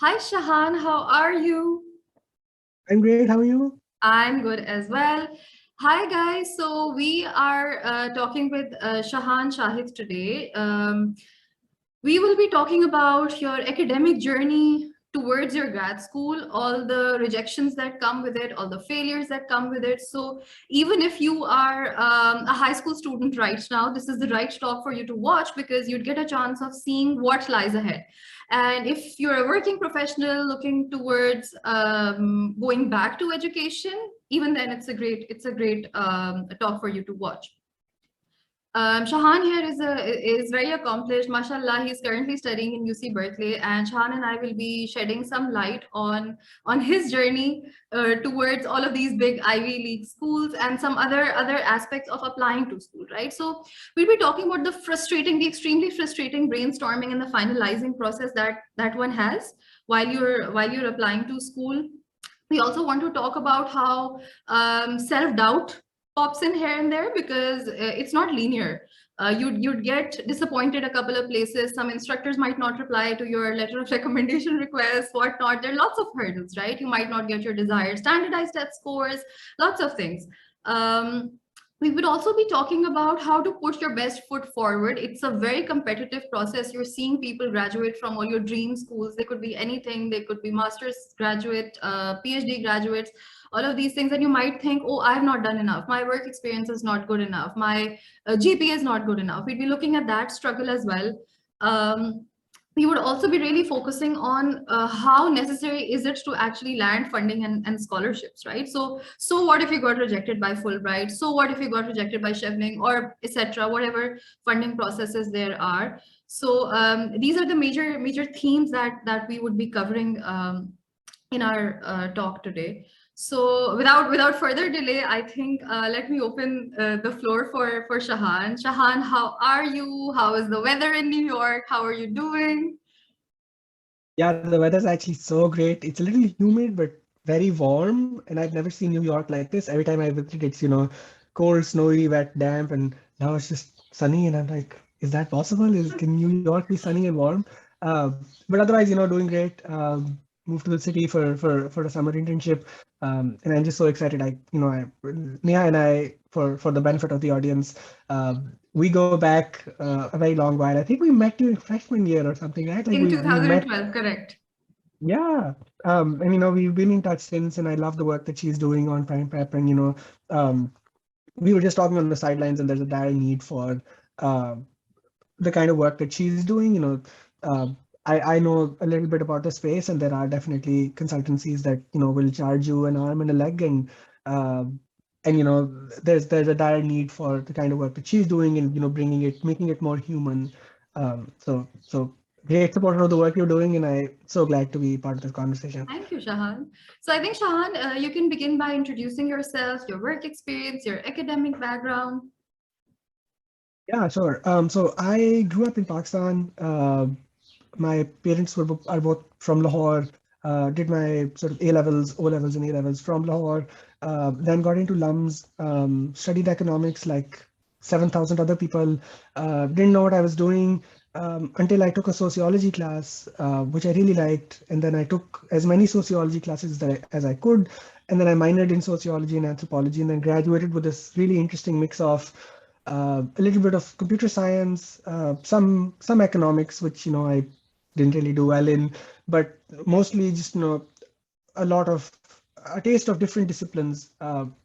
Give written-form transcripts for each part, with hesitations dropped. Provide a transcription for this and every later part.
Hi, Shahan. How are you? I'm great. How are you? I'm good as well. Hi, guys. So we are talking with Shahan Shahid today. We will be talking about your academic journey towards your grad school, all the rejections that come with it, all the failures that come with it. So even if you are a high school student right now, this is the right talk for you to watch because you'd get a chance of seeing what lies ahead. And if you're a working professional looking towards going back to education, even then it's a great talk for you to watch. Shahan here is very accomplished. Mashallah, he's currently studying in UC Berkeley, and Shahan and I will be shedding some light on his journey towards all of these big Ivy League schools and some other aspects of applying to school. Right. So we'll be talking about the extremely frustrating brainstorming and the finalizing process that one has while you're applying to school. We also want to talk about how self-doubt pops in here and there because it's not linear. You'd get disappointed a couple of places. Some instructors might not reply to your letter of recommendation request, whatnot. There are lots of hurdles, right? You might not get your desired standardized test scores, lots of things. We would also be talking about how to put your best foot forward. It's a very competitive process. You're seeing people graduate from all your dream schools. They could be anything. They could be master's graduate, PhD graduates, all of these things. And you might think, oh, I've not done enough. My work experience is not good enough. My GPA is not good enough. We'd be looking at that struggle as well. Um, we would also be really focusing on how necessary is it to actually land funding and scholarships, right? So what if you got rejected by Fulbright? So what if you got rejected by Chevening or etc. Whatever funding processes there are. So these are the major themes that we would be covering in our talk today. So without further delay, I think let me open the floor for Shahan. Shahan, how are you? How is the weather in New York? How are you doing? Yeah, the weather's actually so great. It's a little humid, but very warm. And I've never seen New York like this. Every time I visit, it's cold, snowy, wet, damp. And now it's just sunny. And I'm like, is that possible? Can New York be sunny and warm? But otherwise, doing great. Moved to the city for a summer internship. And I'm just so excited. Neha and I, for the benefit of the audience, we go back a very long while. I think we met during freshman year or something, right? Like In we met. 2012, correct. Yeah. And we've been in touch since, and I love the work that she's doing on Prime Prep. And um, we were just talking on the sidelines, and there's a dire need for uh, the kind of work that she's doing. Uh, I know a little bit about the space, and there are definitely consultancies that will charge you an arm and a leg, uh, and there's a dire need for the kind of work that she's doing, and making it more human. So great supporter of the work you're doing, and I'm so glad to be part of this conversation. Thank you, Shahan. So I think, Shahan, you can begin by introducing yourself, your work experience, your academic background. Yeah, sure. So I grew up in Pakistan. My parents are both from Lahore. Did my sort of A levels, O levels, and A levels from Lahore. Then got into LUMS. Studied economics like 7,000 other people. Didn't know what I was doing until I took a sociology class, which I really liked. And then I took as many sociology classes as I could. And then I minored in sociology and anthropology, and then graduated with this really interesting mix of a little bit of computer science, some economics, which I didn't really do well in, but mostly just a taste of different disciplines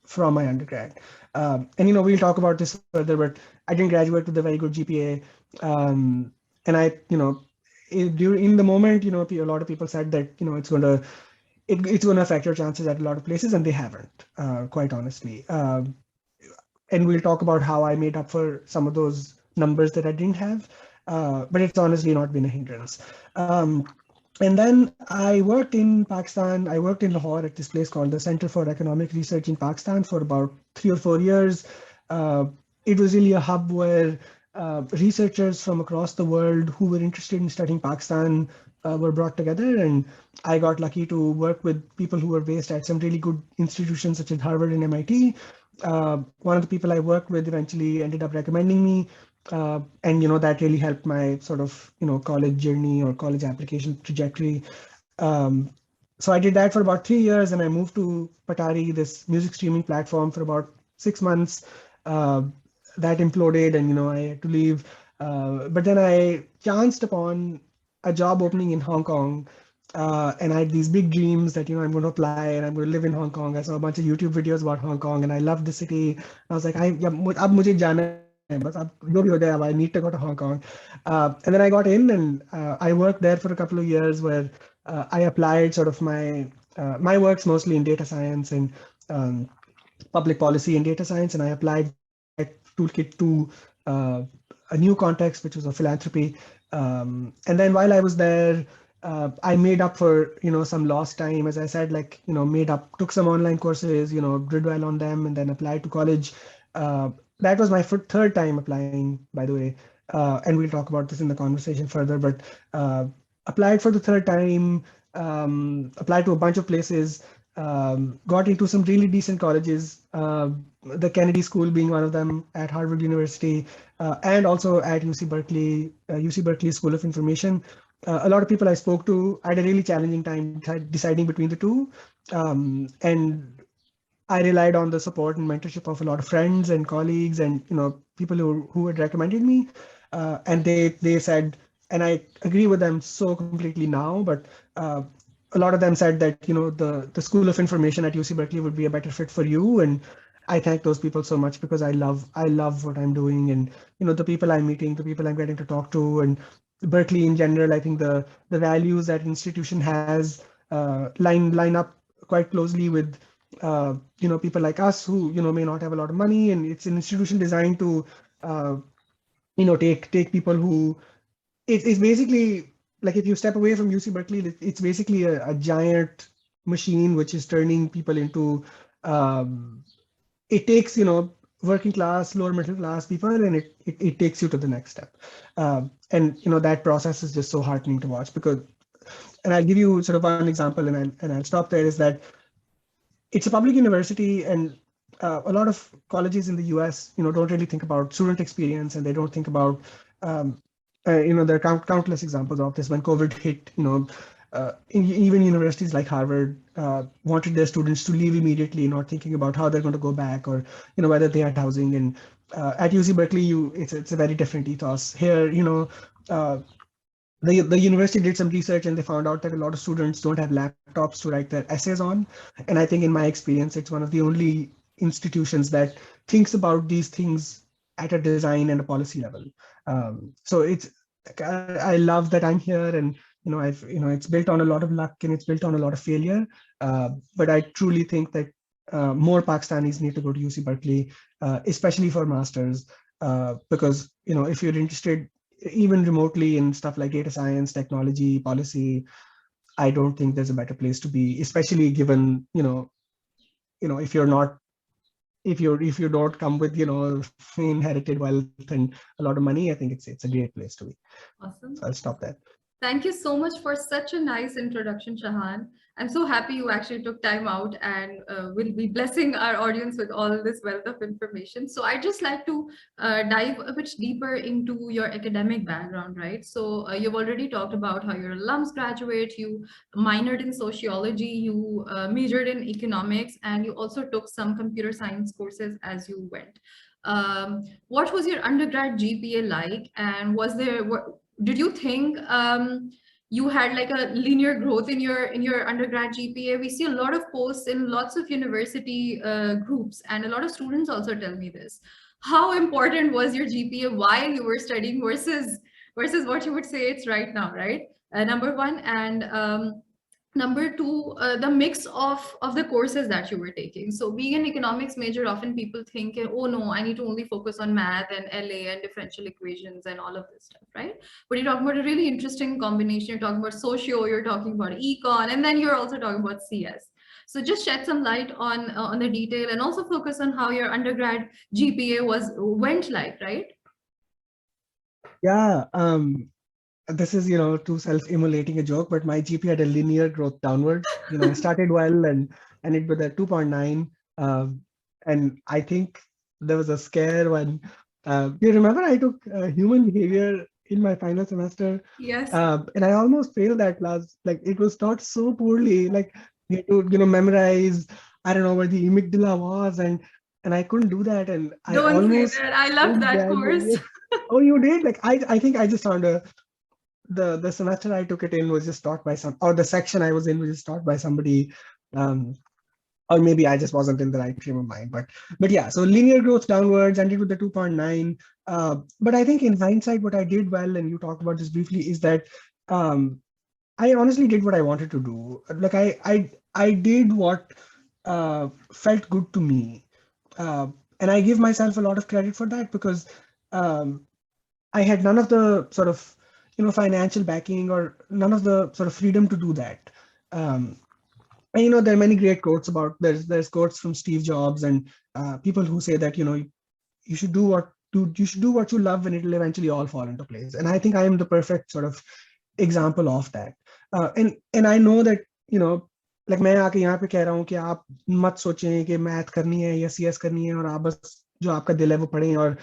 from my undergrad. And we'll talk about this further, but I didn't graduate with a very good GPA, and in the moment, a lot of people said that it's going to affect your chances at a lot of places, and they haven't, quite honestly. And we'll talk about how I made up for some of those numbers that I didn't have. But it's honestly not been a hindrance. And then I worked in Pakistan. I worked in Lahore at this place called the Center for Economic Research in Pakistan for about 3 or 4 years. Uh, it was really a hub where researchers from across the world who were interested in studying Pakistan were brought together. And I got lucky to work with people who were based at some really good institutions such as Harvard and MIT. One of the people I worked with eventually ended up recommending me, and that really helped my sort of college journey or college application trajectory. so I did that for about 3 years, and I moved to Patari, this music streaming platform, for about 6 months. Uh, that imploded, and I had to leave. But then I chanced upon a job opening in Hong Kong, and I had these big dreams that I'm going to apply and I'm going to live in Hong Kong. I saw a bunch of YouTube videos about Hong Kong, and I loved the city. I was like, अब मुझे जाना है, बस अब जो भी हो जाए, अब I need to go to Hong Kong. And then I got in, and I worked there for a couple of years, where I applied sort of my work's mostly in data science and um, public policy and data science, and I applied that toolkit to a new context, which was a philanthropy. And then while I was there, I made up for some lost time, as I said, like took some online courses, did well on them, and then applied to college. That was my third time applying, by the way, and we'll talk about this in the conversation further. But applied for the third time, applied to a bunch of places, got into some really decent colleges, the Kennedy School being one of them at Harvard University, and also at UC Berkeley, UC Berkeley School of Information. A lot of people I spoke to, I had a really challenging time deciding between the two. And I relied on the support and mentorship of a lot of friends and colleagues, and people who had recommended me, and they said, and I agree with them so completely now, but a lot of them said that the School of Information at UC Berkeley would be a better fit for you, and I thank those people so much, because I love what I'm doing, and the people I'm meeting, the people I'm getting to talk to, and Berkeley in general. I think the values that institution has line up quite closely with people like us who may not have a lot of money, and it's an institution designed to uh, take people who it's basically like, if you step away from UC Berkeley, it's basically a giant machine which is turning people into it takes working class, lower middle class people, and it takes you to the next step. And that process is just so heartening to watch, because, and I'll give you sort of one example, and I'll stop there, is that it's a public university, and a lot of colleges in the US, don't really think about student experience, and they don't think about, there are countless examples of this. When COVID hit, even universities like Harvard wanted their students to leave immediately, not thinking about how they're going to go back, or whether they had housing. And at UC Berkeley, it's a very different ethos. Here, uh, the university did some research, and they found out that a lot of students don't have laptops to write their essays on. And I think, in my experience, it's one of the only institutions that thinks about these things at a design and a policy level. So I love that I'm here, and it's built on a lot of luck, and it's built on a lot of failure. But I truly think that more Pakistanis need to go to UC Berkeley, especially for masters, because if you're interested even remotely in stuff like data science, technology, policy, I don't think there's a better place to be, especially given, if you're not, if you don't come with, inherited wealth and a lot of money. I think it's a great place to be. Awesome. So I'll stop there. Thank you so much for such a nice introduction, Shahan. I'm so happy you actually took time out and will be blessing our audience with all this wealth of information. So I'd just like to dive a bit deeper into your academic background, right? So you've already talked about how you're a LUMS graduate, you minored in sociology, you majored in economics, and you also took some computer science courses as you went. What was your undergrad GPA like, and did you think you had like a linear growth in your undergrad GPA? We see a lot of posts in lots of university groups, and a lot of students also tell me this. How important was your GPA while you were studying versus what you would say it's right now, right? Number one, and number two, the mix of the courses that you were taking. So being an economics major, often people think, oh no, I need to only focus on math and LA and differential equations and all of this stuff, right? But you're talking about a really interesting combination. You're talking about socio, you're talking about econ, and then you're also talking about CS. So just shed some light on the detail, and also focus on how your undergrad GPA went like, right? Yeah. This is, too self-immolating a joke, but my GPA had a linear growth downwards. I started well, and it was at 2.9. And I think there was a scare when, you remember, I took human behavior in my final semester, Yes. and I almost failed that class. Like it was taught so poorly. Like you had to, memorize. I don't know where the amygdala was, and I couldn't do that, and I Don't say almost that. I loved didn't that course. graduate. Oh, you did? Like I think I just found the semester I took it in was just taught by or the section I was in was just taught by somebody. Um, or maybe I just wasn't in the right frame of mind. But yeah, so linear growth downwards, ended with the 2.9. But I think in hindsight, what I did well, and you talked about this briefly, is that um, I honestly did what I wanted to do. Like I did what felt good to me, and I give myself a lot of credit for that because um, I had none of the sort of financial backing or none of the sort of freedom to do that. Um, and there are many great quotes about there's quotes from Steve Jobs and people who say that you should you should do what you love and it'll eventually all fall into place. And I think I am the perfect sort of example of that. And I know that like मैं आके यहाँ पे कह रहा हूँ कि आप मत सोचें कि मैथ करनी है या सीएस करनी है और आप बस जो आपका दिल है वो पढ़ें और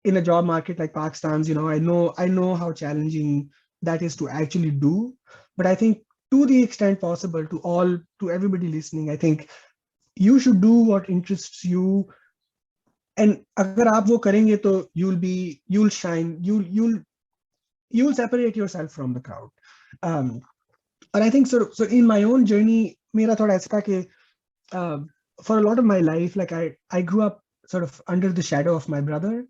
in a job market like Pakistan's, I know how challenging that is to actually do. But I think to the extent possible, to everybody listening, I think you should do what interests you. And agar aap wo karenge, to you'll shine, you'll separate yourself from the crowd. And I think so in my own journey, mera thoda aisa tha ki, for a lot of my life, like I grew up sort of under the shadow of my brother.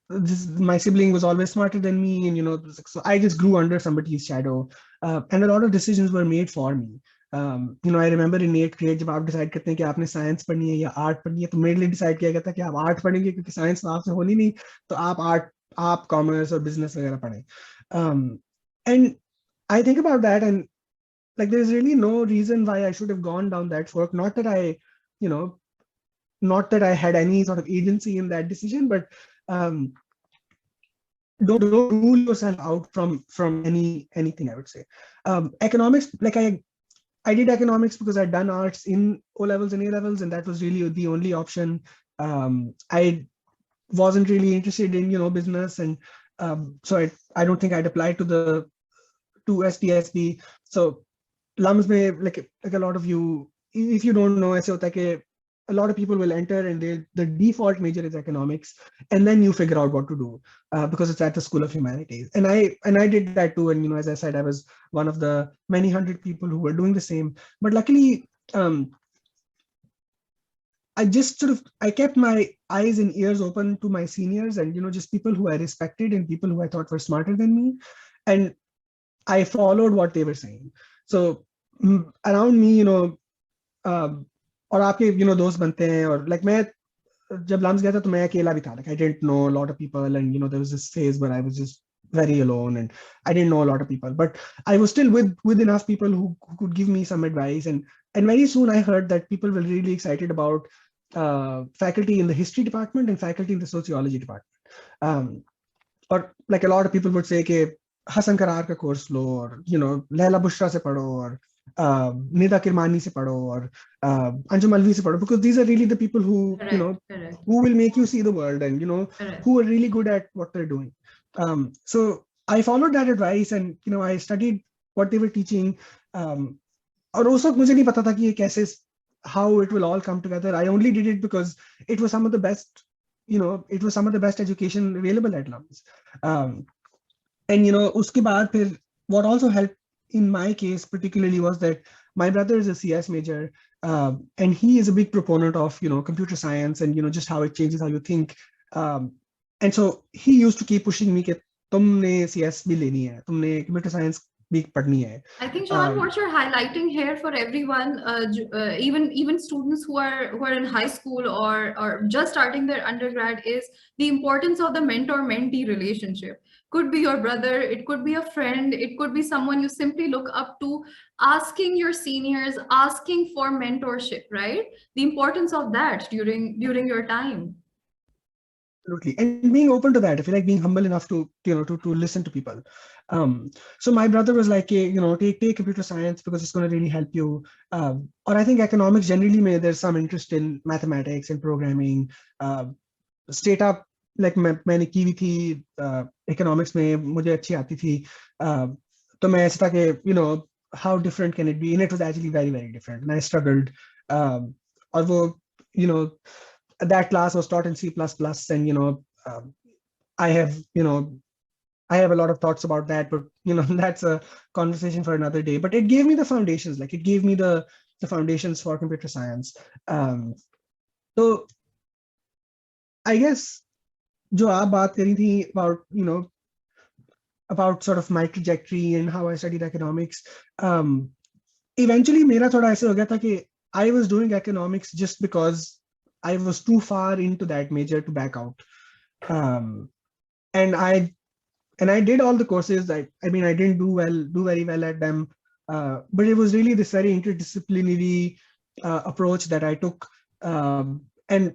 This my sibling was always smarter than me, and so I just grew under somebody's shadow, and a lot of decisions were made for me. I remember in 8th grade जब आप decide करते हैं कि आपने science पढ़नी है या art पढ़नी है, तो मेरे लिए डिसाइड किया गया था कि आप आर्ट पढ़ेंगे क्योंकि साइंस तो आपसे होनी नहीं, तो आप कॉमर्स और बिजनेस वगैरह पढ़ें. And I think about that, and like there's really no reason why I should have gone down that fork. You know, not that I had any sort of agency in that decision, but don't rule yourself out from anything, I would say. Economics, like I did economics because I'd done arts in O levels and A levels, and that was really the only option. I wasn't really interested in business, and so I don't think I'd applied to SDSB. So LUMS में like a lot of you, if you don't know, ऐसे होता है कि a lot of people will enter and the default major is economics, and then you figure out what to do because it's at the School of Humanities. And I did that too. And as I said, I was one of the many hundred people who were doing the same. But luckily, I kept my eyes and ears open to my seniors and just people who I respected and people who I thought were smarter than me, and I followed what they were saying. So around me, और आपके दोस्त बनते हैं, और like मैं जब lumps गया था तो मैं अकेला भी था. Like I didn't know a lot of people, and there was this phase where I was just very alone and I didn't know a lot of people, but I was still with enough people who could give me some advice, and very soon I heard that people were really excited about faculty in the history department and faculty in the sociology department. Or like a lot of people would say कि हसन करार का course लो, और लैला बुशरा से पढ़ो, और Nida Kirmani se pado, or Anjum Alvi se pado, because these are really the people who Correct. who will make you see the world, and Correct. who are really good at what they're doing. So I followed that advice, and I studied what they were teaching. और उस वक्त मुझे नहीं पता था कि ये कैसे, how it will all come together. I only did it because it was some of the best, it was some of the best education available at LUMS. And उसके बाद फिर what also helped in my case particularly was that my brother is a CS major, and he is a big proponent of computer science and just how it changes how you think. And so he used to keep pushing me कि तुमने CS भी लेनी है, तुमने computer science भी पढ़नी है. I think, Shahan, what you're highlighting here for everyone, even students who are in high school or just starting their undergrad, is the importance of the mentor-mentee relationship. Could be your brother, it could be a friend, it could be someone you simply look up to. Asking your seniors, asking for mentorship, right? The importance of that during your time. Absolutely, and being open to that. If you like, being humble enough to to listen to people. So my brother was like, take computer science because it's going to really help you. Or I think economics generally, there's some interest in mathematics and programming. Straight up, मैंने की भी थी economics में, मुझे अच्छी आती थी, तो मैं ऐसा था कि how different can it be, and it was actually very very different, and I struggled, और वो you know that class was taught in C++, and I have I have a lot of thoughts about that, but that's a conversation for another day. But it gave me the foundations, like it gave me the foundations for computer science. So I guess जो आप बात करी थी about sort of my trajectory and how I studied economics, eventually मेरा थोड़ा ऐसे हो गया था कि I was doing economics just because I was too far into that major to back out, and I did all the courses. I mean, I didn't do very well at them, but it was really this very interdisciplinary approach that I took, and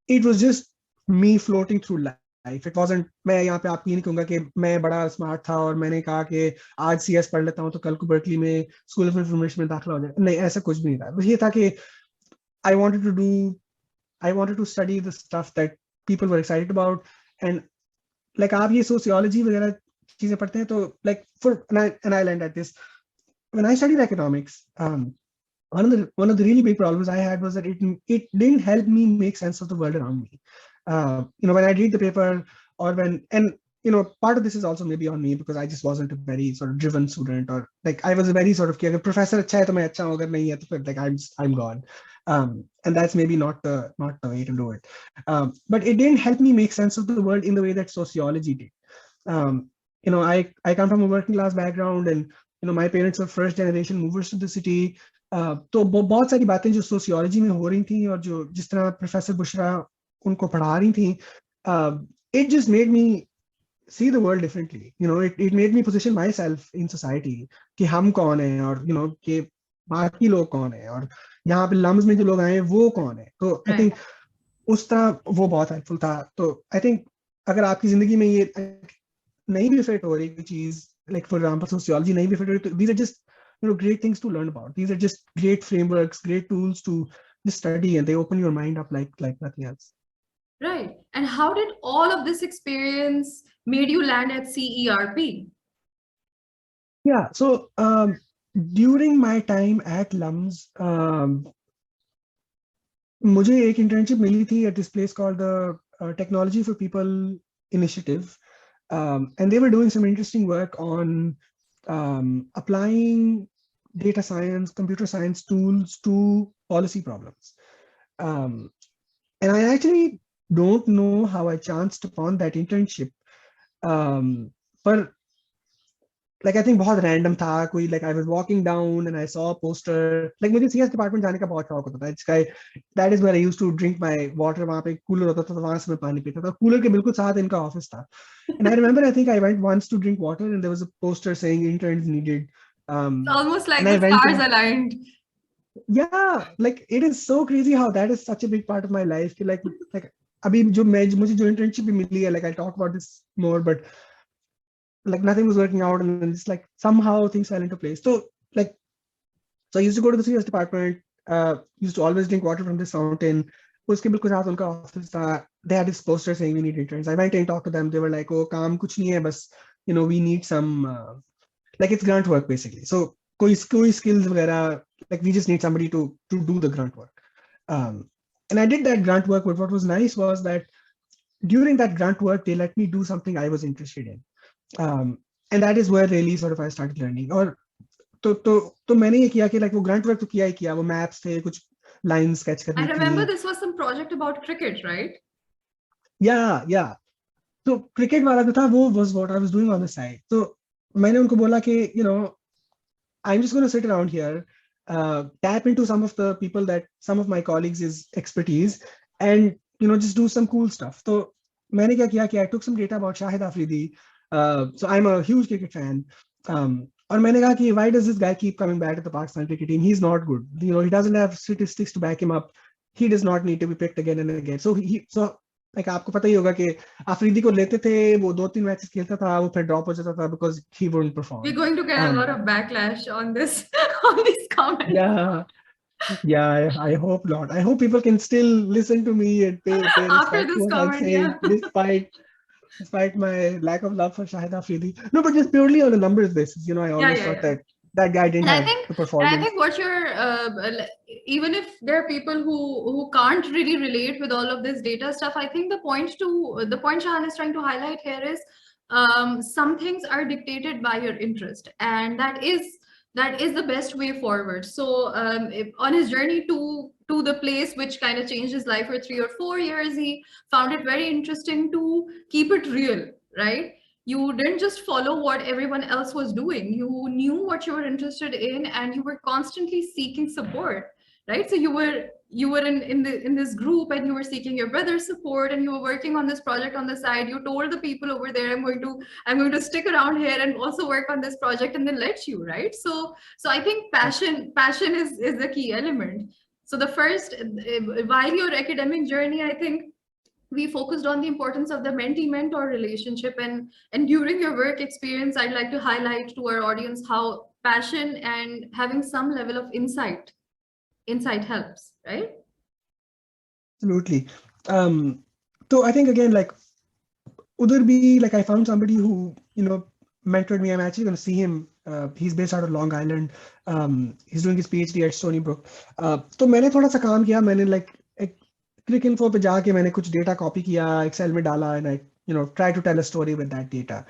it was just me floating through life. It wasn't, मैं यहाँ पे आपको ये नहीं कहूँगा कि मैं बड़ा स्मार्ट था और मैंने कहा कि आज CS पढ़ लेता हूँ तो कल को बर्कली में स्कूल ऑफ इंफॉर्मेशन में दाखिला हो जाए. नहीं, ऐसा कुछ भी नहीं था. बस ये था कि I wanted to study the stuff that people were excited about, and like आप ये sociology वगैरह चीजें पढ़ते हैं तो like and I learned at this when I studied economics. One of the really big problems I had was that it didn't help me make sense of the world around me. When I read the paper, or part of this is also maybe on me because I just wasn't a very sort of driven student, or like I was a very sort of कि अगर professor अच्छा है तो मैं अच्छा हूँ, अगर नहीं है तो फिर like I'm gone. And that's maybe not the way to do it. But it didn't help me make sense of the world in the way that sociology did. I come from a working class background, and my parents were first generation movers to the city. तो बहुत सारी बातें जो sociology में हो रही थी और जो जिस तरह प्रोफेसर बुशरा उनको पढ़ा रही थी, it just made me see the world differently. It made me position myself in society कि हम कौन हैं, और कि बाकी लोग कौन हैं, और यहाँ पे लम्स में जो लोग आए वो कौन है. तो आई थिंक उस तरह वो बहुत हेल्पफुल था. तो आई थिंक अगर आपकी जिंदगी में ये नहीं भी फिट हो रही कोई चीज, like for example sociology नहीं भी फिट हो रही, तो these are just great things to learn about. These are just great frameworks, great tools to just study, and they open your mind up like nothing else. Right. And how did all of this experience made you land at CERP? Yeah, so during my time at LUMS, मुझे एक internship मिली थी at this place called the Technology for People Initiative, and they were doing some interesting work on applying data science, computer science tools to policy problems. And I actually don't know how I chanced upon that internship, but like I think बहुत random था. कोई like I was walking down and I saw a poster. Like मुझे CS department जाने का बहुत शौक होता था. That is where I used to drink my water. वहाँ पे कूलर होता था तो वहाँ से मैं पानी पीता था. कूलर के बिल्कुल साथ इनका ऑफिस था. And I remember I think I went once to drink water and there was a poster saying interns needed. It's almost like and the I went stars aligned. Yeah, like it is so crazy how that is such a big part of my life. Like अभी मुझे जो internship भी मिली है, like I'll talk about this more, but like nothing was working out, and then it's like somehow things fell into place. So I used to go to the CS department, used to always drink water from this fountain. उसके बिल्कुल साथ उनका office था. They had this poster saying we need interns. I went and talked to them. They were like, oh, काम कुछ नहीं है, बस we need some like it's grunt work basically. So कोई skills वगैरह, like we just need somebody to do the grunt work. And I did that grunt work, but what was nice was that during that grunt work they let me do something I was interested in. And that is where really sort of I started learning. और तो मैंने ये किया कि like वो grunt work तो किया ही किया, वो maps थे, कुछ lines sketch करनी थी. I remember this was some project about cricket, right? Yeah. तो cricket वाला जो था वो was what I was doing on the side. तो मैंने उनको बोला कि I'm just going to sit around here, tap into some of the people that some of my colleagues is expertise, and just do some cool stuff. So मैंने क्या किया कि I took some data about Shahid Afridi. So I'm a huge cricket fan. और मैंने कहा कि why does this guy keep coming back to the Pakistan cricket team? He's not good. He doesn't have statistics to back him up. He does not need to be picked again and again. So like आपको पता ही होगा कि अफरीदी को लेते थे, वो 2-3 matches खेलता था, वो फिर ड्रॉप हो जाता था because he wouldn't perform. We're going to get a lot of backlash on this on these comments. Yeah. Yeah, I hope not. I hope people can still listen to me and pay After respect to this what I'm comment, yeah. saying, despite my lack of love for Shahid Afridi. No, but just purely on the numbers basis. I Yeah, always yeah, thought yeah. that that guy didn't And I have think, the and I performance. think what you're, even if there are people who can't really relate with all of this data stuff, I think the point Shahan is trying to highlight here is, some things are dictated by your interest, and that is the best way forward. So, on his journey to the place which kind of changed his life for 3 or 4 years, he found it very interesting to keep it real, right? You didn't just follow what everyone else was doing. You knew what you were interested in, and you were constantly seeking support, right? So you were in this group, and you were seeking your brother's support, and you were working on this project on the side. You told the people over there, I'm going to stick around here and also work on this project, and then let you, right? So I think passion is the key element. So the first, while your academic journey, I think we focused on the importance of the mentee-mentor relationship, and during your work experience, I'd like to highlight to our audience how passion and having some level of insight helps, right? Absolutely. So I think again, like Udar be like I found somebody who mentored me. I'm actually going to see him. He's based out of Long Island. He's doing his PhD at Stony Brook. तो मैंने थोड़ा सा काम किया. मैंने like एक click info पे जाके मैंने कुछ डेटा कॉपी किया, एक्सेल में डाला, and I try to tell a story with that data.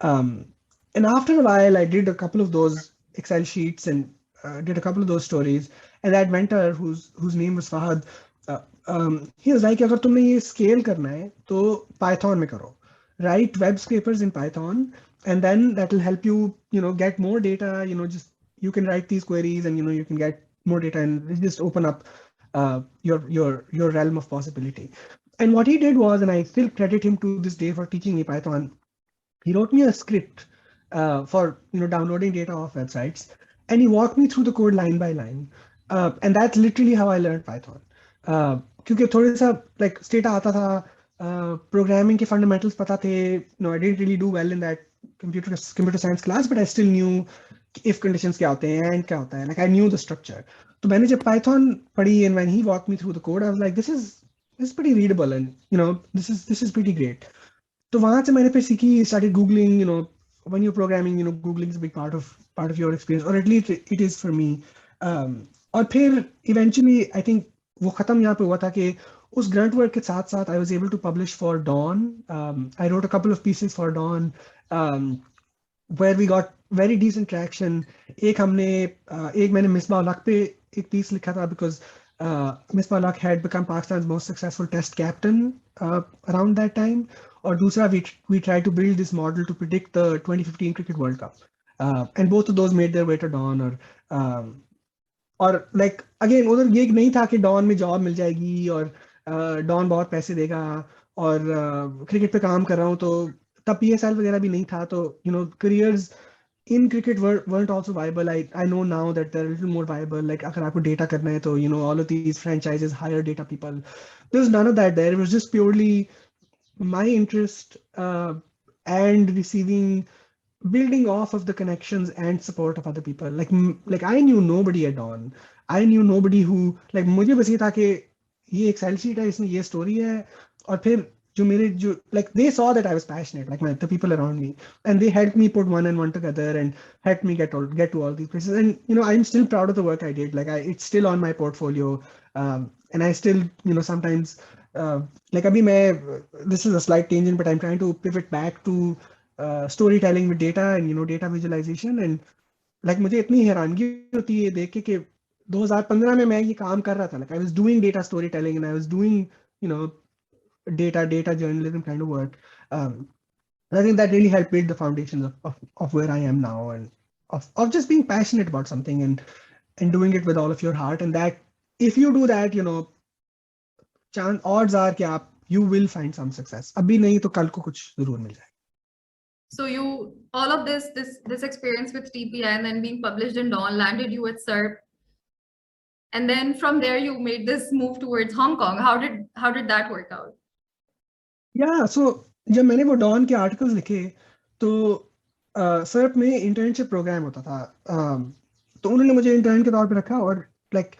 And after a while, I did a couple of those Excel sheets and did a couple of those stories. And that mentor, whose name was Fahad, he was like, अगर तुमने ये scale करना है, तो Python में करो. Write web scrapers in Python, and then that will help you, get more data. Just you can write these queries, and you can get more data, and it just open up your realm of possibility. And what he did was, and I still credit him to this day for teaching me Python. He wrote me a script for downloading data off websites, and he walked me through the code line by line. And that's literally how I learned Python. क्योंकि थोड़ा सा like strata आता था, programming के fundamentals पता थे. I didn't really do well in that computer science class, but I still knew if conditions क्या होते हैं and क्या होता है. Like I knew the structure. तो मैंने जब Python पढ़ी, and when he walked me through the code, I was like, this is pretty readable, and this is pretty great. तो वहां से मैंने फिर सीखी, started googling, when you're programming, googling is a big part of your experience, or at least it is for me. और फिर eventually I think वो खत्म यहाँ पे हुआ था कि उस grunt work के साथ साथ I was able to publish for Dawn. I wrote a couple of pieces for Dawn, where we got very decent traction. एक मैंने मिसबा उल-हक पे एक piece लिखा था, because Misbah Ulaq had become Pakistan's most successful test captain around that time. Or दूसरा, we tried to build this model to predict the 2015 Cricket World Cup. And both of those made their way to Dawn. और like again उधर ये नहीं था कि Dawn में job मिल जाएगी और Dawn बहुत पैसे देगा, और क्रिकेट पे काम कर रहा हूँ, तो तब PSL वगैरह भी नहीं था, तो careers in cricket weren't also viable. I know now that they're a little more viable. Like अगर आपको data करना है, तो all of these franchises hire data people. There was none of that there. It was just purely my interest, and building off of the connections and support of other people. Like I knew nobody at Dawn. I knew nobody who, like, मुझे बस ये था कि ये Excel sheet है, इसमें ये story है, और फिर like they saw that I was passionate, like the people around me, and they helped me put one and one together and helped me get to all these places. And I'm still proud of the work I did. Like it's still on my portfolio, and I still sometimes like abhi this is a slight tangent, but I'm trying to pivot back to storytelling with data and data visualization. And like मुझे इतनी हैरानगी होती है देख के 2015 में मैं ये काम कर रहा था. Like I was doing data storytelling, and I was doing data journalism kind of work. I think that really helped build the foundations of where I am now, and of just being passionate about something and doing it with all of your heart. And that if you do that, odds are कि you will find some success. अभी नहीं तो कल को कुछ जरूर मिल जाए. So all of this experience with TPI and then being published in Dawn landed you at SERP, and then from there you made this move towards Hong Kong. How did that work out? Yeah, so जब मैंने वो Dawn के articles लिखे, तो SERP में internship program होता था. तो उन्होंने मुझे intern के तौर पे रखा, और like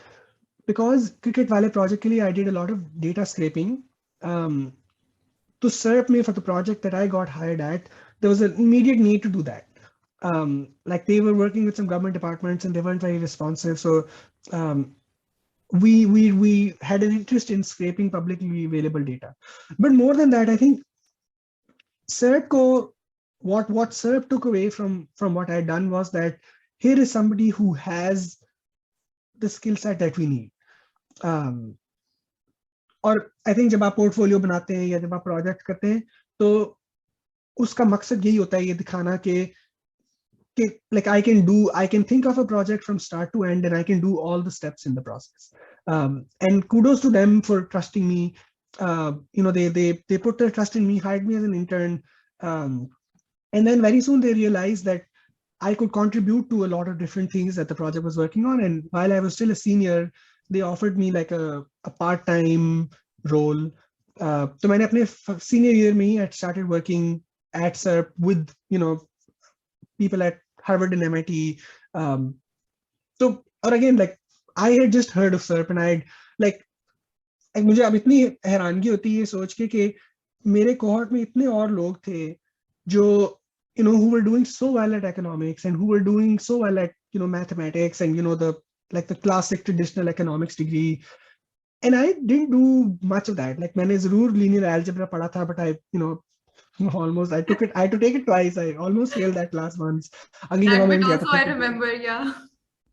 because cricket wale project ke liye I did a lot of data scraping. To serve me for the project that I got hired at, there was an immediate need to do that. Like they were working with some government departments and they weren't very responsive. So um, we had an interest in scraping publicly available data. But more than that, I think CERT what CERT took away from what I had done was that here is somebody who has the skill set that we need. और I think जब आप portfolio बनाते हैं या जब आप project करते हैं तो उसका मकसद यही होता है ये दिखाना कि like I can think of a project from start to end and I can do all the steps in the process. And kudos to them for trusting me. They put their trust in me, hired me as an intern, and then very soon they realized that I could contribute to a lot of different things that the project was working on. And while I was still a senior, they offered me like a part-time role. So मैंने अपने senior year में I started working at SERP with people at Harvard and MIT. So or again, like I had just heard of SERP and I'd like मुझे अब इतनी हैरानगी होती है सोच के कि मेरे cohort में इतने और लोग थे जो who were doing so well at economics and who were doing so well at mathematics and the classic traditional economics degree, and I didn't do much of that. Like मैंने जरूर linear algebra पढ़ा था, but I almost I had to take it twice. I almost failed that class once. That bit also I remember, yeah.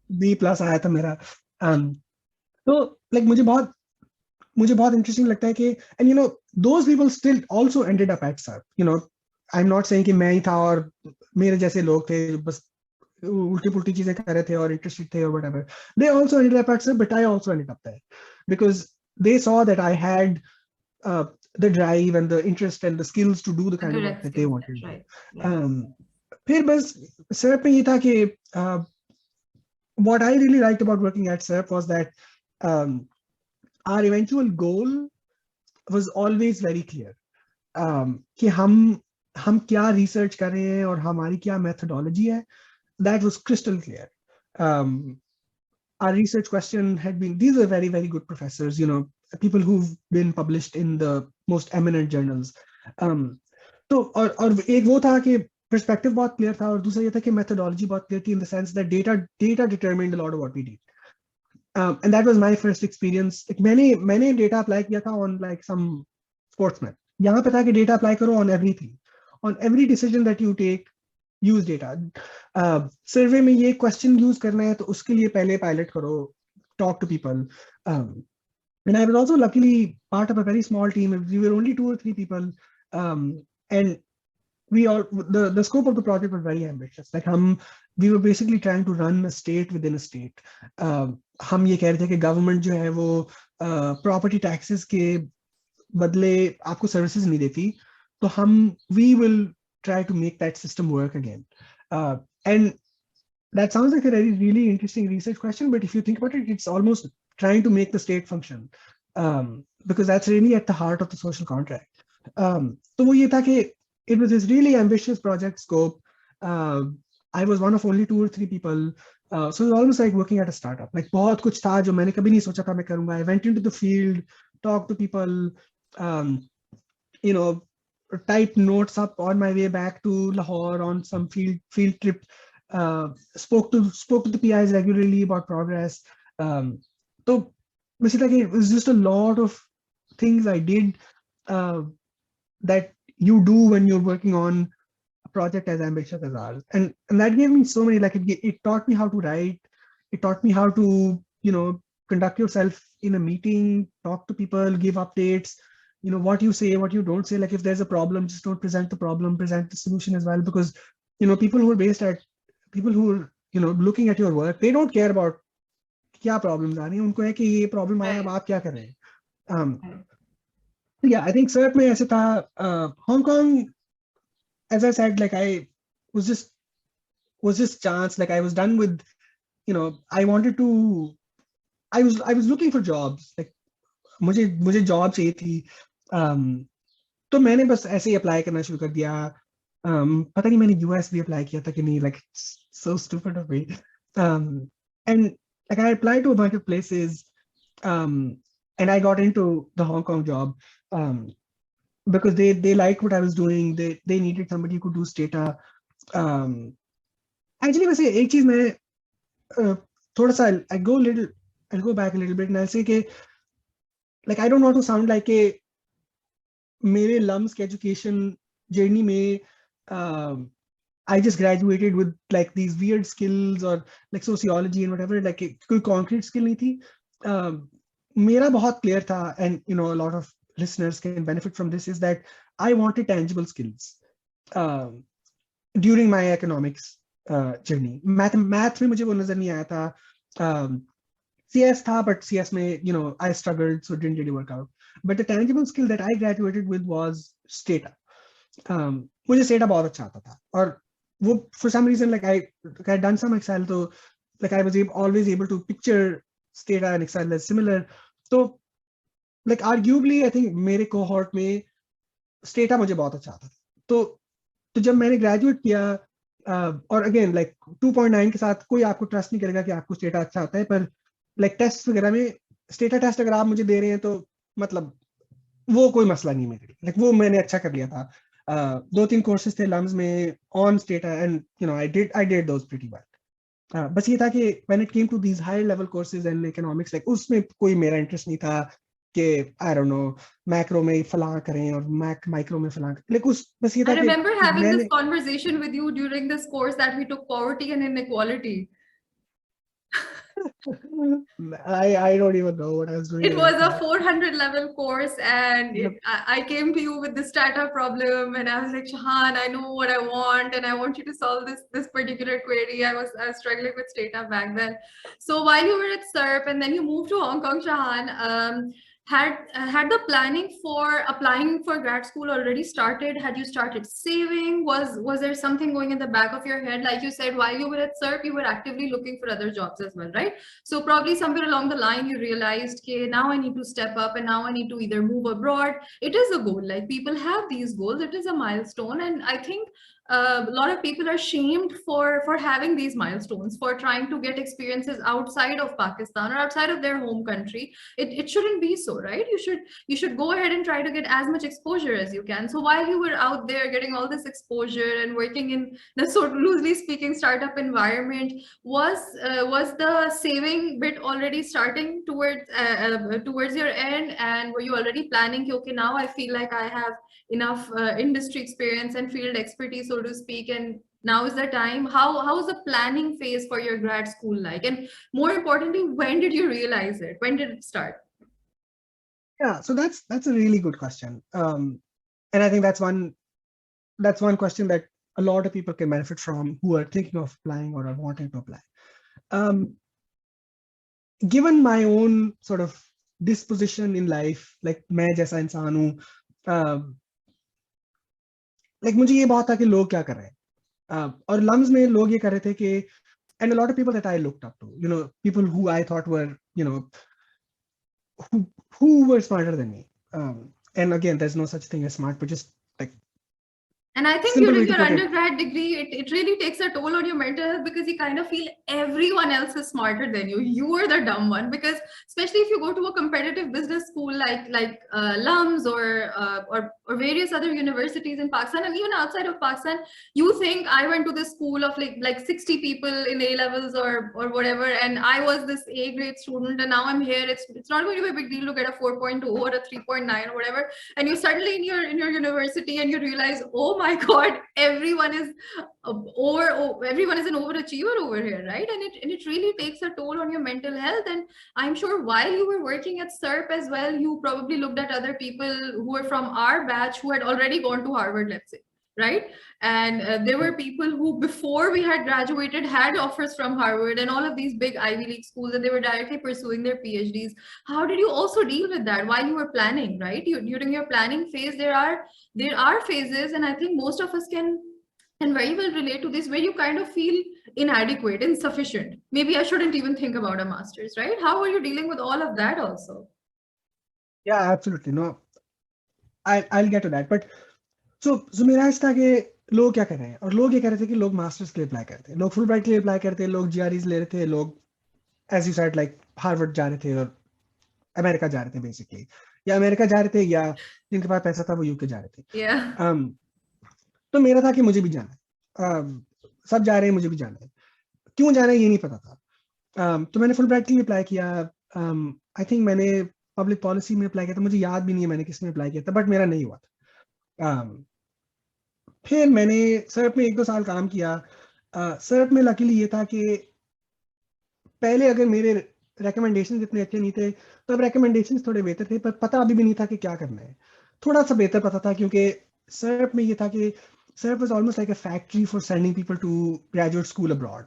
B+ आया था मेरा. So like मुझे बहुत interesting लगता है कि and those people still also ended up at SERP. I'm not saying कि मैं ही था और मेरे जैसे लोग थे बस उल्टी पुल्टी चीजें कर रहे थे और interested थे or whatever. They also ended up at SERP, but I also ended up there because they saw that I had the drive and the interest and the skills to do the kind of work that they wanted to do. Right. फिर बस SERP में ये था कि what I really liked about working at SERP was that our eventual goal was always very clear. कि हम क्या research कर रहे हैं और हमारी क्या methodology है, that was crystal clear. Our research question had been, these are very, very good professors, people who've been published in the most eminent journals. तो और एक वो था कि perspective बहुत clear था और दूसरा ये था कि methodology बहुत clear थी in the sense that data determined a lot of what we did. And that was my first experience. Like मैंने data apply किया था on like some sportsman. यहाँ पे था कि data apply करो on everything. On every decision that you take, use data. Survey में ये question use करना है तो उसके लिए पहले pilot करो, talk to people. And I was also luckily part of a very small team. We were only 2 or 3 people, and the scope of the project was very ambitious. Like we were basically trying to run a state within a state. हम ये कह रहे थे कि government जो है वो property taxes के बदले आपको services नहीं देती, तो we will try to make that system work again. And that sounds like a very really interesting research question, but if you think about it, it's almost trying to make the state function, because that's really at the heart of the social contract. तो वो ये था कि it was this really ambitious project scope. I was one of only 2 or 3 people. So it was almost like working at a startup. Like बहुत कुछ था जो मैंने कभी नहीं सोचा था मैं करूँगा. I went into the field, talked to people, typed notes up on my way back to Lahore on some field trip. Spoke to the PIs regularly about progress. So basically it was just a lot of things I did that you do when you're working on a project as ambitious as ours, and that gave me so many, like it taught me how to write, it taught me how to conduct yourself in a meeting, talk to people, give updates, what you say, what you don't say. Like if there's a problem, just don't present the problem, present the solution as well, because people who are looking at your work, they don't care about क्या problems आ रही हैं, उनको है कि ये problem आया, अब आप क्या कर रहे हैं. Yeah, I think CERT में ऐसे था. Hong Kong, as I said, like I was just chance. Like I was done with, I wanted to, I was looking for jobs. Like मुझे job चाहिए थी. तो मैंने बस ऐसे ही apply करना शुरू कर दिया. पता नहीं मैंने US भी apply किया था कि नहीं, like so stupid of me. And like I applied to a bunch of places. And I got into the Hong Kong job because they liked what I was doing. They needed somebody who could do Stata. Actually, वैसे एक चीज मैं थोड़ा सा I'll go back a little bit and I'll say कि like I don't want to sound like a मेरे lumps के education journey में I just graduated with like these weird skills or like sociology and whatever, like कोई concrete skill नहीं थी. मेरा बहुत clear था, and you know a lot of listeners can benefit from this, is that I wanted tangible skills during my economics journey. Math में मुझे वो नजर नहीं आया था. CS था, but CS में you know I struggled, so it didn't really work out. But the tangible skill that I graduated with was Stata. मुझे Stata बहुत अच्छा आता था, और वो for some reason like I had done some Excel, so like I was always able to picture Stata and Excel as similar. So like arguably I think मेरे cohort में Stata मुझे बहुत अच्छा आता था. तो जब मैंने graduate किया, और again like 2.9 के साथ कोई आपको trust नहीं करेगा कि आपको Stata अच्छा आता है, पर like tests वगैरह में Stata test अगर आप मुझे दे रहे हैं तो मतलब वो कोई मसला नहीं मेरे लिए. like वो मैंने अच्छा कर लिया था. 2-3 courses थे LUMS में on Stata, and you know I did those pretty well. बस ये था कि when it came to these higher level courses and economics, like उसमें कोई मेरा इंटरेस्ट नहीं था कि I don't know macro में फलां करें और micro में फलां करें. like उस बस ये था I कि remember having this मैंने conversation with you during this course that we took, poverty and inequality. I don't even know what I was doing It in was that a class. 400 level course, and Yep. I came to you with this Stata problem, and I was like, Shahan, I know what I want, and I want you to solve this particular query. I was struggling with Stata back then. So while you were at SERP and then you moved to Hong Kong, Shahan, had the planning for applying for grad school already started? Had you started saving? Was there something going in the back of your head? Like you said, while you were at SERP, you were actively looking for other jobs as well, right? So probably somewhere along the line, you realized, okay, now I need to step up, and now I need to either move abroad. It is a goal. Like people have these goals. It is a milestone. And I think a lot of people are shamed for having these milestones, for trying to get experiences outside of Pakistan or outside of their home country. It shouldn't be so, right? You should go ahead and try to get as much exposure as you can. So while you were out there getting all this exposure and working in the sort of loosely speaking startup environment, was the saving bit already starting towards your end, and were you already planning, okay, now I feel like I have enough industry experience and field expertise, so to speak, and now is the time? How is the planning phase for your grad school like, and more importantly, when did you realize it? When did it start? Yeah, so that's a really good question, and I think that's one question that a lot of people can benefit from who are thinking of applying or are wanting to apply. Given my own sort of disposition in life, like मैं जैसा इंसान हूँ, like मुझे ये बहुत था कि लोग क्या कर रहे हैं, और लम्स में लोग ये कर रहे थे कि, and a lot of people that I looked up to, you know, people who I thought were, you know, who were smarter than me, and again, there's no such thing as smart, but just like And I think simple way during to your put it. undergrad degree, it really takes a toll on your mental health, because you kind of feel everyone else is smarter than you. You are the dumb one, because especially if you go to a competitive business school like LUMS or various other universities in Pakistan and even outside of Pakistan, you think I went to this school of like 60 people in A levels or whatever, and I was this A grade student, and now I'm here. It's not going to be a big deal to get a 4.2 or a 3.9 or whatever. And you suddenly in your university and you realize, oh my God, everyone is everyone is an overachiever over here, right? And it really takes a toll on your mental health. And I'm sure while you were working at SERP as well, you probably looked at other people who were from our batch who had already gone to Harvard, let's say, right? And there were people who before we had graduated had offers from Harvard and all of these big Ivy League schools, and they were directly pursuing their PhDs. How did you also deal with that while you were planning, right? During your planning phase, there are phases, and I think most of us can very well relate to this, where you kind of feel inadequate, insufficient. Maybe I shouldn't even think about a master's, right? How are you dealing with all of that also? Yeah, absolutely. No, I'll get to that, but so मेरा ऐसा था कि लोग क्या कर रहे हैं, और लोग ये कह रहे थे कि लोग मास्टर्स के लिए अप्लाई करते हैं, लोग फुल ब्राइट के लिए अप्लाई करते हैं, लोग GREs ले रहे थे, लोग as you said like Harvard जा रहे थे, और अमेरिका जा रहे थे बेसिकली, या अमेरिका जा रहे थे या जिनके पास पैसा था वो यूके जा रहे थे। Yeah. तो मेरा था कि मुझे भी जाना है, सब जा रहे हैं मुझे भी जाना है, क्यों जाना है ये नहीं पता था। तो मैंने फुल ब्राइट के लिए अप्लाई किया। आई थिंक मैंने पब्लिक पॉलिसी में अप्लाई किया था, मुझे याद भी नहीं है मैंने किस में अप्लाई किया था, बट मेरा नहीं हुआ था। फिर मैंने सर्ट में 1-2 साल काम किया। सर्ट में लकीली ये था कि पहले अगर मेरे रिकमेंडेशन इतने अच्छे नहीं थे, तो अब रिकमेंडेशन थोड़े बेहतर थे, पर पता अभी भी नहीं था कि क्या करना है। थोड़ा सा बेहतर पता था, क्योंकि सर्ट में ये था कि सर्ट was almost like a factory for sending people to graduate school abroad.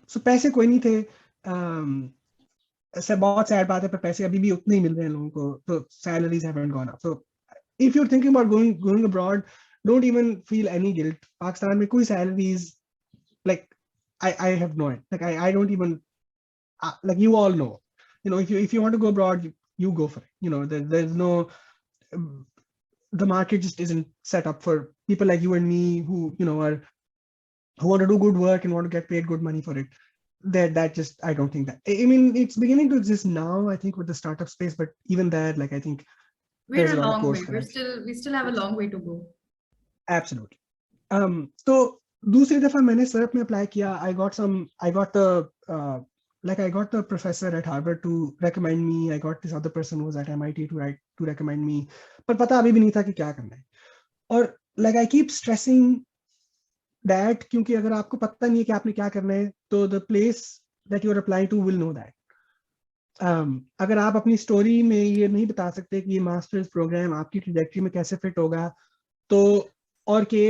So पैसे कोई नहीं थे। ऐसे बहुत सैड बात है, पर पैसे अभी भी उतने ही मिल रहे हैं लोगों को, तो salaries haven't gone up. So if you thinking about going abroad, don't even feel any guilt. Pakistan में कोई salaries, like I have no idea. Like I don't even like, you all know, if you want to go abroad, you go for it. There's no the market just isn't set up for people like you and me who who want to do good work and want to get paid good money for it. That just, I don't think that, I mean, it's beginning to exist now, I think, with the startup space, but even there, like, I think there's We're a a lot of long course way. correction. We still have a long way to go. Absolutely. तो दूसरी दफा मैंने सर्प में apply किया। I got the professor at Harvard to recommend me. I got this other person who was at MIT to recommend me. पर पता अभी भी नहीं था कि क्या करना है। और like I keep stressing that, क्योंकि अगर आपको पता नहीं है कि आपने क्या करना है, तो the place that you are applying to will know that. अगर आप अपनी स्टोरी में ये नहीं बता सकते कि ये मास्टर्स प्रोग्राम आपकी ट्रैजेक्टरी में कैसे फिट होगा, तो और कि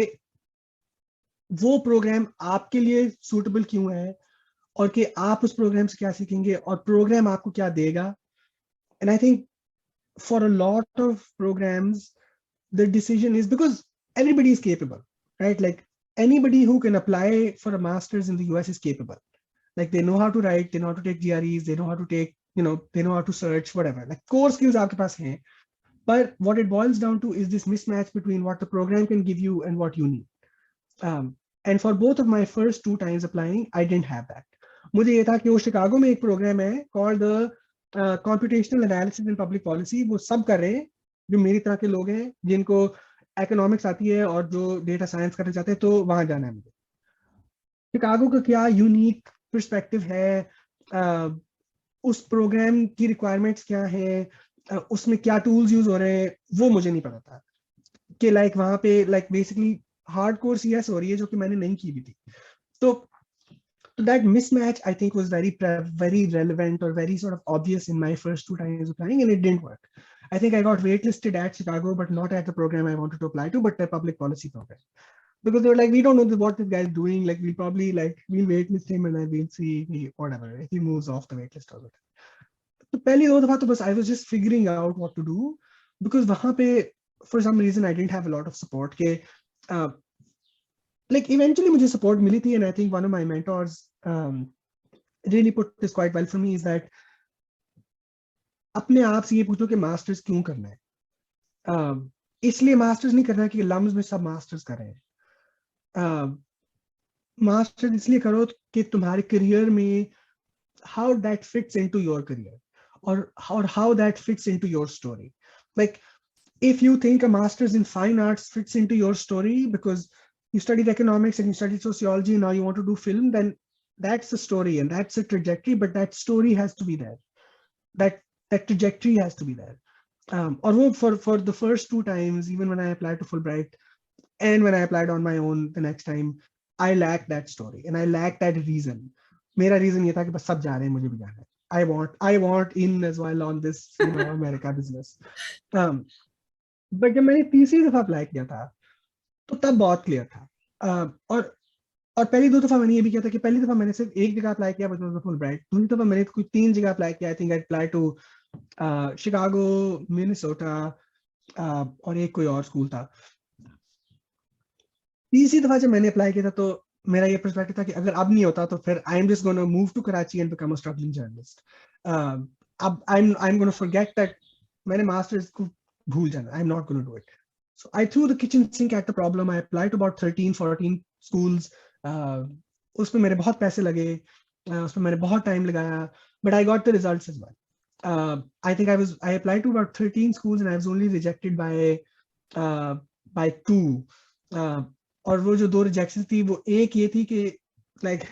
वो प्रोग्राम आपके लिए सूटेबल क्यों है, और कि आप उस प्रोग्राम से क्या सीखेंगे, और प्रोग्राम आपको क्या देगा। And I think for a lot of programmes the decision is because everybody is capable, right? Like anybody who can apply for a master's in the US is capable. Like they know how to write, they know how to take GREs, they know how to take, they know how to search, whatever. Like core skills आपके पास हैं, but what it boils down to is this mismatch between what the program can give you and what you need. And for both of my first 2 times applying, I didn't have that. मुझे ये था कि वो Chicago में एक programme है called the computational analysis in public policy, वो सब कर रहे हैं जो मेरी तरह के लोग हैं जिनको इकोनॉमिक्स आती है और जो डेटा साइंस करना चाहते हैं, तो वहां जाना है मुझे। शिकागो का क्या यूनिक पर्सपेक्टिव है, उस प्रोग्राम की रिक्वायरमेंट्स क्या है, उसमें क्या टूल्स यूज हो रहे हैं, वो मुझे नहीं पता था। कि लाइक वहां पे लाइक बेसिकली हार्डकोर सीएस हो रही है, जो कि मैंने नहीं की भी थी। तो that mismatch, I think, was very relevant or very sort of obvious in my first 2 times applying, and it didn't work. I think I got waitlisted at Chicago, but not at the program I wanted to apply to, but the public policy program. Because they were like, we don't know what this guy is doing. Like, we'll waitlist him and then we'll see whatever, if he moves off the waitlist or whatever. तो पहली 2 दफा तो बस I was just figuring out what to do, because वहां पे for some reason I didn't have a lot of support. के like eventually मुझे support मिली थी, and I think one of my mentors really put this quite well for me, is that अपने आप से ये पूछो कि मास्टर्स क्यों करना है। इसलिए मास्टर्स नहीं करना कि लम्स में सब मास्टर्स कर रहे हैं। मास्टर्स इसलिए करो कि तुम्हारे करियर में how that fits into your career, or how that fits into your story. Like if you think a master's in fine arts fits into your story because you studied economics and you studied sociology and now you want to do film, then that's the story and that's a trajectory, but that story has to be there. That trajectory has to be there. Or for the first 2 times, even when I applied to Fulbright and when I applied on my own the next time, I lacked that story and I lacked that reason. मेरा reason ये था कि बस सब जा रहे हैं, मुझे भी जाना है. I want in as well on this America business. But जब मैंने तीसरी दफा अप्लाई किया था तो तब बहुत क्लियर था. और पहली 2 दफा मैंने ये भी किया था कि पहली दफा मैंने सिर्फ एक जगह अप्लाई किया, Fulbright. दूसरी दफा मैंने कुछ 3 जगह अप्लाई किया. I think I applied to Chicago, Minnesota, और एक कोई और स्कूल था. तीसरी दफा जब मैंने अप्लाई किया था तो मेरा ये पर्सपेक्टिव था कि अगर अब नहीं होता तो फिर I am just gonna move to Karachi and become a struggling journalist. अब I am gonna forget that मैंने मास्टर्स को भूल जाना. I am not gonna do it. So I threw the kitchen sink at the problem. I applied to about 13-14 schools. उसमें मेरे बहुत पैसे लगे, उसमें मैंने बहुत टाइम लगाया, but I got the results as well. I think I applied to about 13 schools and I was only rejected by 2. और वो जो 2 rejections थी वो एक ये थी कि like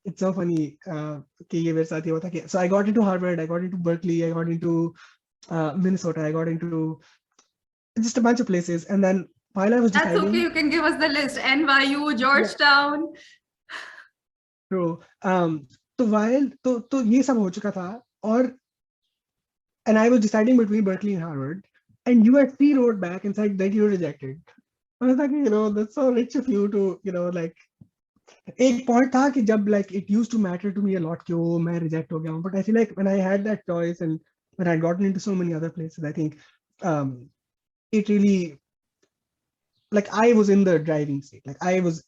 it's so funny कि ये मेरे साथ ये हुआ था कि so I got into Harvard, I got into Berkeley, I got into Minnesota, I got into just a bunch of places, and then while I was That's deciding, okay, you can give us the list. NYU, yeah, Georgetown. true. तो while तो ये सब हो चुका था और and I was deciding between Berkeley and Harvard, and USC wrote back and said that you're rejected. I was like, that's so rich of you to, like, एक point था कि जब like it used to matter to me a lot कि वो मैं reject हो गया हूँ, but I feel like when I had that choice and when I'd gotten into so many other places, I think it really, like, I was in the driving seat, like I was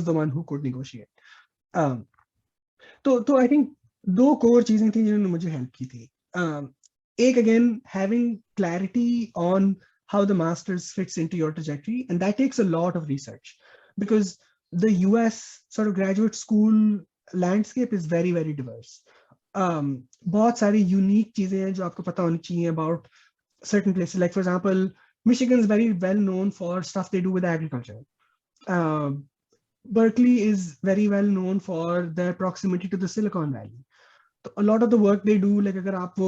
the one who could negotiate. तो I think 2 core चीजें थी जिन्होंने मुझे help की थी. एक, again, having clarity on how the master's fits into your trajectory, and that takes a lot of research because the US sort of graduate school landscape is very, very diverse. बहुत सारी unique चीजें हैं जो आपको पता होनी चाहिए about certain places. Like, for example, Michigan is very well known for stuff they do with agriculture. Berkeley is very well known for their proximity to the Silicon Valley. So a lot of the work they do, like अगर आप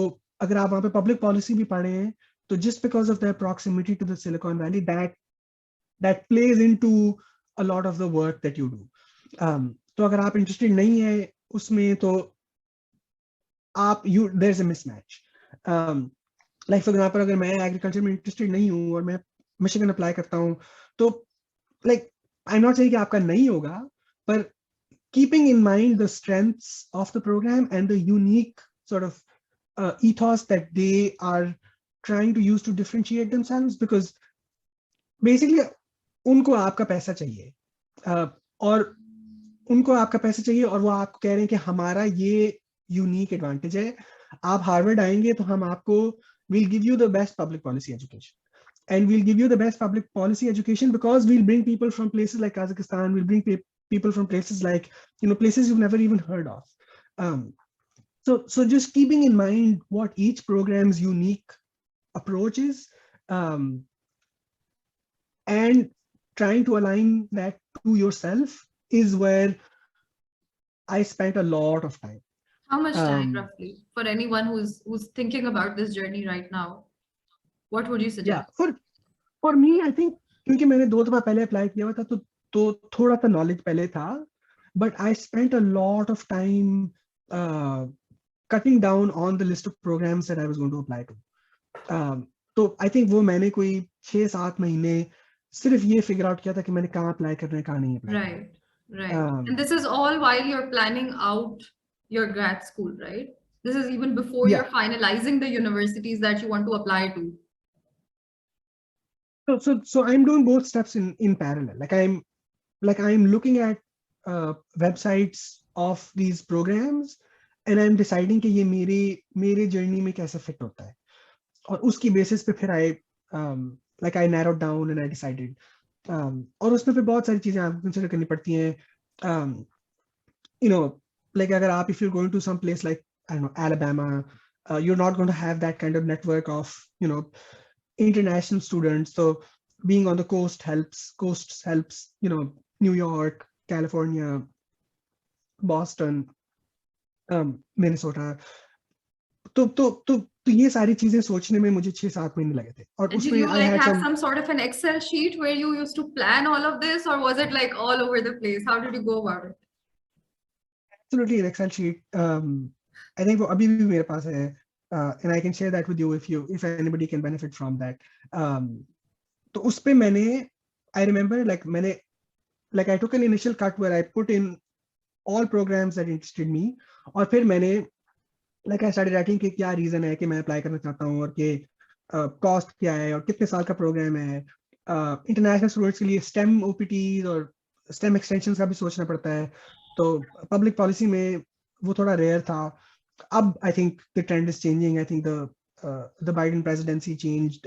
वहाँ पे public policy भी पढ़े हैं, तो just because of their proximity to the Silicon Valley, that plays into a lot of the work that you do. तो अगर आप interested नहीं है उसमें, तो there's a mismatch. Like for example, अगर मैं agriculture में interested नहीं हूँ और मैं Michigan apply करता हूँ, तो like I'm not saying कि आपका नहीं होगा, but keeping in mind the strengths of the program and the unique sort of ethos that they are trying to use to differentiate themselves, because basically उनको आपका पैसा चाहिए और उनको आपका पैसा चाहिए और वो आपको कह रहे हैं कि हमारा ये यूनिक एडवांटेज है, आप हार्वर्ड आएंगे तो हम आपको we'll give you the best public policy education, and we'll give you the best public policy education because we'll bring people from places like Kazakhstan, we'll bring people from places like, places you've never even heard of. So just keeping in mind what each program's unique approach is, and trying to align that to yourself is where I spent a lot of time. How much time roughly for anyone who's thinking about this journey right now? What would you suggest? Yeah, for me, I think क्योंकि मैंने 2 दफा पहले apply किया हुआ था, तो थोड़ा सा नॉलेज पहले था, but I spent a lot of time cutting down on the list of programs that I was going to apply to. तो I think वो मैंने कोई 6-7 महीने सिर्फ ये फिगर आउट किया था कि मैंने कहाँ अप्लाई करना है, कहाँ नहीं अप्लाई करना है. Right. And this is all while you're planning out your grad school, right? This is even before you're finalizing the universities that you want to apply to. So I'm doing both steps in parallel. Like I'm looking at websites of these programs and I'm deciding कि ये मेरे journey में कैसे fit होता है, और उसकी basis पे फिर I narrowed down and I decided. और उसमें फिर बहुत सारी चीजें आपको consider करनी पड़ती हैं. Like अगर आप, if you're going to some place like, I don't know, Alabama, you're not going to have that kind of network of, international students. So being on the coasts helps, New York, California, Boston, Minnesota. तो ये सारी चीजें सोचने में मुझे 6-7 महीने लगे थे. और Did you have some sort of an Excel sheet where you used to plan all of this, or was it like all over the place? How did you go about it? Absolutely, an Excel sheet. I think वो अभी भी मेरे पास है, and I can share that with you if anybody can benefit from that. तो उस पे मैंने, I remember I took an initial cut where I put in all programs that interested me, और फिर मैंने I started writing कि क्या reason है कि मैं apply करना चाहता हूँ और कि cost क्या है और कितने साल का program है. International students के लिए STEM OPTs और STEM extensions का भी सोचना पड़ता है, तो public policy में वो थोड़ा rare था. अब I think the trend is changing. I think the Biden presidency changed.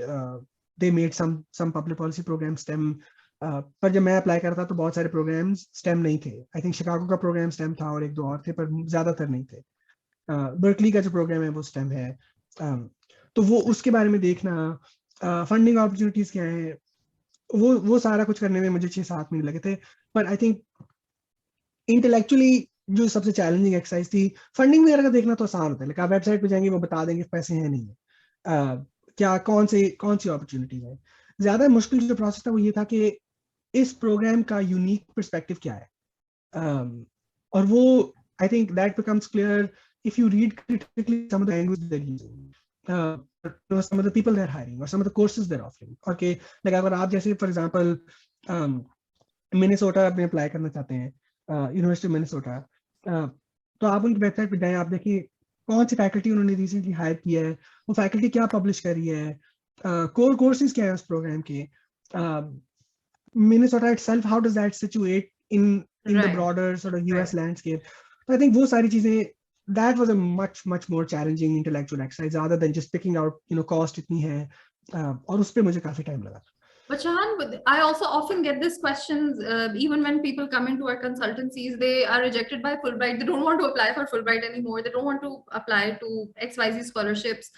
They made some public policy programs STEM. पर जब मैं अप्लाई कर रहा था तो बहुत सारे प्रोग्राम्स STEM नहीं थे. आई थिंक शिकागो का प्रोग्राम STEM था और 1-2 और थे, पर ज्यादातर नहीं थे. बर्कली का जो प्रोग्राम है वो STEM है. तो वो उसके बारे में देखना, फंडिंग अपॉर्चुनिटीज क्या है, वो सारा कुछ करने में मुझे 6-7 महीने लगे थे. पर आई थिंक इंटेलेक्चुअली जो सबसे चैलेंजिंग एक्सरसाइज थी, फंडिंग वगैरह का देखना तो आसान होता है, लेकिन आप वेबसाइट पे जाएंगे वो बता देंगे पैसे हैं नहीं है, क्या कौन सी अपॉर्चुनिटीज है. ज्यादा मुश्किल जो प्रोसेस था वो ये था कि इस प्रोग्राम का यूनिक पर्सपेक्टिव क्या है. और वो I think that becomes clear if you read critically some of the language they're using, some of the people they're hiring or some of the courses they're offering. Okay, like अगर आप जैसे for example Minnesota में apply करना चाहते हैं, university of Minnesota, तो आप उनकी वेबसाइट पे जाएं, आप देखिए कौन सी फैकल्टी उन्होंने रिसेंटली हायर किया है, वो फैकल्टी क्या पब्लिश कर रही है, कोर कोर्सेज क्या है उस प्रोग्राम के, Minnesota itself how does that situate in the Right. broader sort of US landscape. So I think वो सारी चीजें, that was a much more challenging intellectual exercise rather than just picking out cost इतनी है, और उस पे मुझे काफी टाइम लगा. But Shahan, I also often get this questions, even when people come into our consultancies, they are rejected by Fulbright. They don't want to apply for Fulbright anymore. They don't want to apply to XYZ scholarships,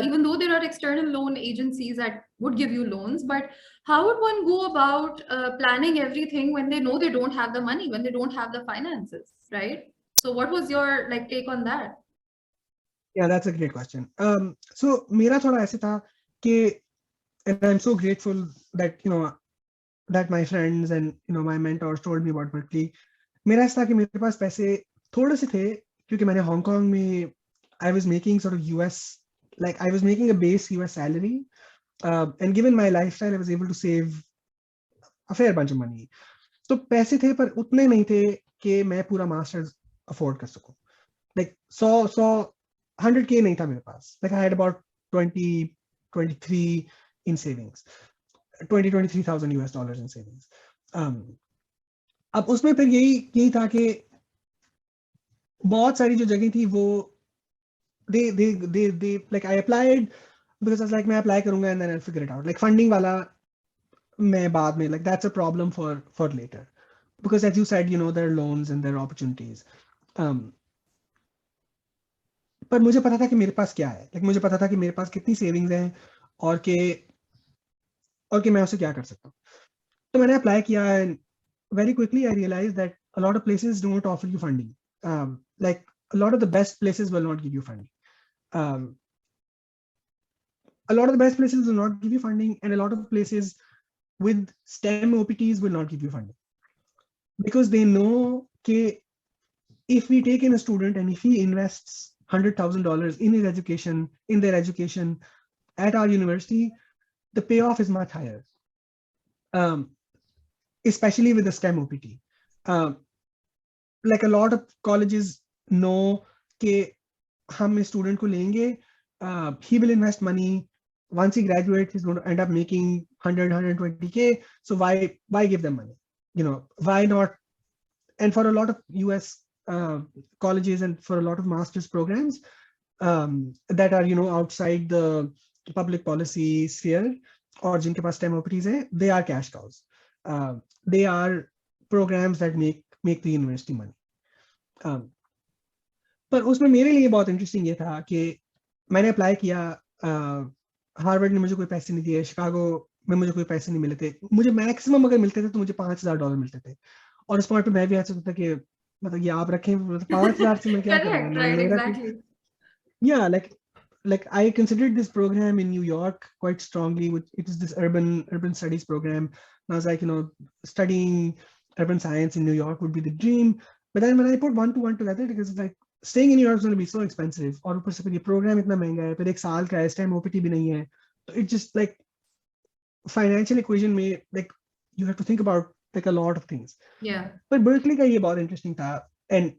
even though there are external loan agencies that would give you loans. But how would one go about planning everything when they know they don't have the money, when they don't have the finances, right? So what was your take on that? Yeah, that's a great question. So मेरा थोड़ा ऐसे था कि, and I'm so grateful that that my friends and my mentors told me about Berkeley. मेरा ऐसा था कि मेरे पास पैसे थोड़े से थे, क्योंकि मैंने हांगकांग में I was making sort of US, like I was making a base US salary, and given my lifestyle I was able to save a fair bunch of money. तो पैसे थे पर उतने नहीं थे कि मैं पूरा मास्टर्स अफोर्ड कर सकूं. Like 100K नहीं था मेरे पास. Like I had about 23 in savings, 23,000 US dollars in savings. अब उसमें फिर यही था कि बहुत सारी जो जगह थी वो they like I applied because I was like मैं अप्लाई करूंगा and then I'll figure it out. Like funding वाला मैं बाद में, like that's a problem for later, because as you said there are loans and there are opportunities. पर मुझे पता था कि मेरे पास क्या है, like मुझे पता था कि मेरे पास कितनी सेविंग्स हैं और कि मैं उसे क्या कर सकता हूँ. तो मैंने अप्लाई किया and very quickly I realized that a lot of places don't offer you funding. Like a lot of the best places will not give you funding. A lot of the best places will not give you funding, and a lot of places with STEM OPTs will not give you funding, because they know that if we take in a student and if he invests $100,000 in his education, in their education at our university, the payoff is much higher, especially with the STEM OPT. Like a lot of colleges know that हम इस student को लेंगे, he will invest money. Once he graduates, he's going to end up making 120K. So why give them money? Why not? And for a lot of US colleges and for a lot of master's programs that are outside the public policy sphere, or जिनके पास STEM OPTs हैं, they are cash cows. They are programs that make the university money. पर उसमें मेरे लिए बहुत interesting ये था कि मैंने अप्लाई किया, हार्वर्ड ने मुझे कोई पैसे नहीं दिए, शिकागो में मुझे कोई पैसे नहीं मिले थे. मुझे मैक्सिमम अगर मिलते थे तो मुझे $5,000 मिलते थे, और इस पॉइंट पे मैं भी ऐसा सोचता कि मतलब ये आप रखें, 5,000 से मैं क्या करूँगा. Correct, right, मेरा exactly. yeah, like I considered this program in New York quite strongly, which it is this urban studies program. And I was like, studying urban science in New York would be the dream. But then when I put one to one together, because it's like staying in New York is going to be so expensive, और ऊपर से फिर ये program इतना महंगा है, फिर एक साल का है, इस time OPT भी नहीं है, तो it just like financial equation में like you have to think about like a lot of things. Yeah. But Berkeley का ये बहुत interesting था, and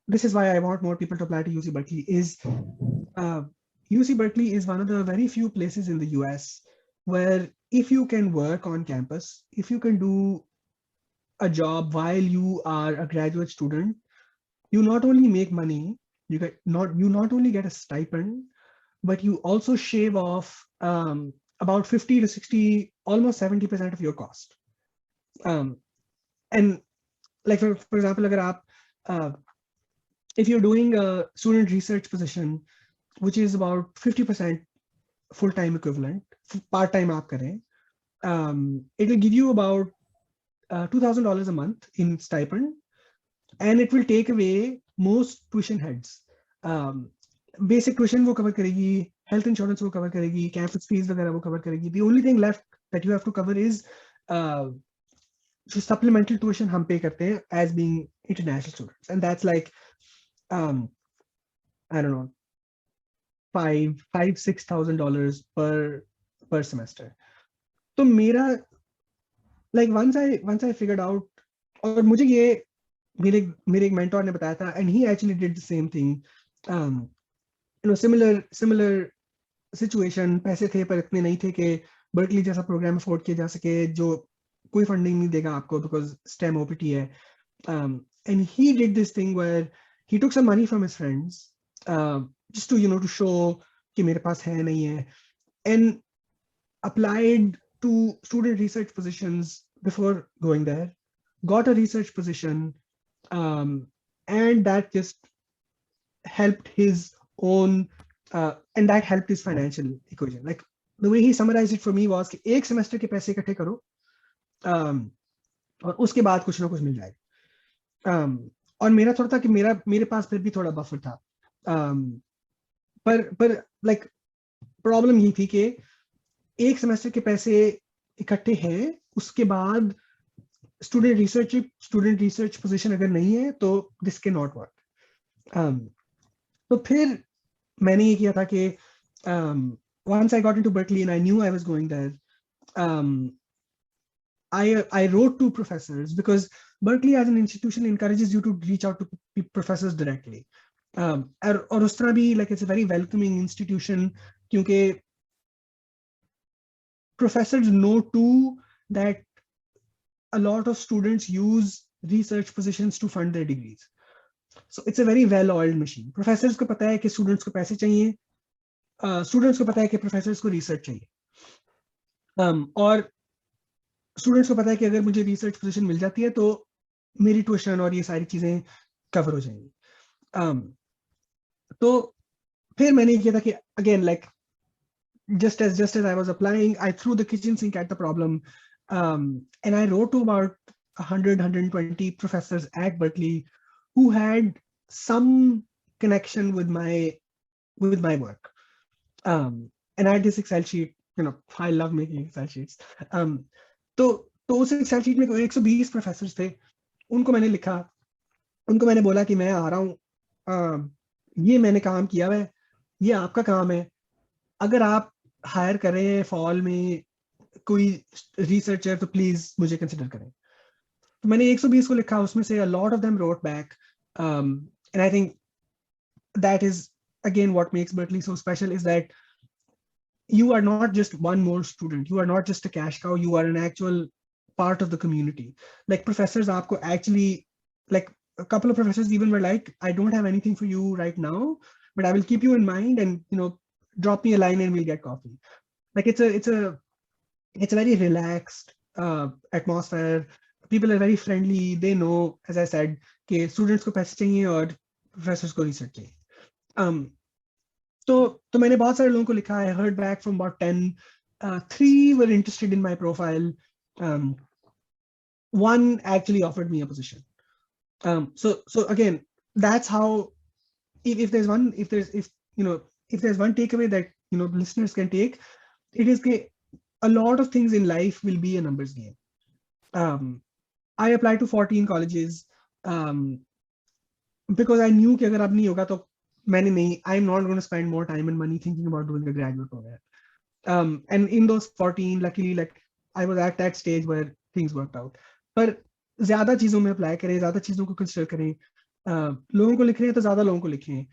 this is why I want more people to apply to UC Berkeley. UC Berkeley is one of the very few places in the US where if you can work on campus, if you can do a job while you are a graduate student, you not only make money, you not only get a stipend, but you also shave off about 50 to 60, almost 70% of your cost. And like for example, अगर आप if you're doing a student research position, which is about 50% full-time equivalent, part-time aap kare, it will give you about $2,000 a month in stipend, and it will take away most tuition heads. Basic tuition वो cover करेगी, health insurance वो cover करेगी, campus fees वगैरह वो cover करेगी. The only thing left that you have to cover is जो supplemental tuition हम pay करते हैं as being international students, and that's like I don't know, $6,000 per semester. तो मेरा like once I figured out, और मुझे ये मेरे एक mentor ने बताया था, and he actually did the same thing. Similar situation, पैसे थे पर इतने नहीं थे कि बर्कली जैसा प्रोग्राम अफोर्ड किया जा सके जो कोई फंडिंग नहीं देगा आपको because STEM OPT है. And he did this thing where he took some money from his friends just to to show कि मेरे पास है नहीं है, and applied to student research positions before going there, got a research position, and that just helped his own and that helped his financial equation. Like the way he summarized it for me was कि एक semester के पैसे इकट्ठे करो और उसके बाद कुछ ना कुछ मिल जाएगा. और मेरा थोड़ा था कि मेरे पास फिर भी थोड़ा बफर था, पर like प्रॉब्लम ये थी कि एक सेमेस्टर के पैसे इकट्ठे हैं, उसके बाद स्टूडेंट रिसर्च पोजीशन अगर नहीं है तो दिस कैन नॉट वर्क. तो फिर मैंने ये किया था कि once I got into Berkeley and I knew I was going there, I wrote to professors because Berkeley as an institution encourages you to reach out to professors directly. और उस तरह भी like it's a very welcoming institution क्योंकि professors know too that a lot of students use research positions to fund their degrees. So it's a very well-oiled machine. Professors को पता है कि students को पैसे चाहिए, students को पता है कि professors को research चाहिए, और students को पता है कि अगर मुझे research position मिल जाती है तो मेरी tuition और ये सारी चीजें cover हो जाएंगी. तो फिर मैंने किया था कि again like just as I was applying, I threw the kitchen sink at the problem, and I wrote to about 120 professors at Berkeley who had some connection with my work. And I had this Excel sheet, I love making Excel sheets. तो उस Excel sheet में 120 professors थे, उनको मैंने लिखा, उनको मैंने बोला कि मैं आ रहा हूँ, ये मैंने काम किया है, ये आपका काम है, अगर आप हायर करें फॉल में कोई रिसर्चर तो प्लीज मुझे कंसिडर करें. तो मैंने 120 को लिखा, उसमें से a lot of them wrote back, and I think that is again what makes Berkeley so special is that you are not just one more student, you are not just a cash cow, you are an actual part of the community. Like professors aapko actually, like a couple of professors even were like, I don't have anything for you right now, but I will keep you in mind and drop me a line and we'll get coffee. Like it's a very relaxed atmosphere. People are very friendly. They know, as I said, कि students को पैसे चाहिए और professors को research चाहिए. तो मैंने बहुत सारे लोगों को लिखा. I heard back from about 10. 3 were interested in my profile. One actually offered me a position. So again, that's how. If there's one takeaway that listeners can take, it is that a lot of things in life will be a numbers game. I applied to 14 colleges because I knew कि अगर अब नहीं होगा तो मैंने नहीं, I'm not going to spend more time and money thinking about doing a graduate program. And in those 14, luckily, like I was at that stage where things worked out. पर ज़्यादा चीज़ों में apply करें, ज़्यादा चीज़ों को consider करें, लोगों को लिख रहे हैं तो ज़्यादा लोगों को लिखें.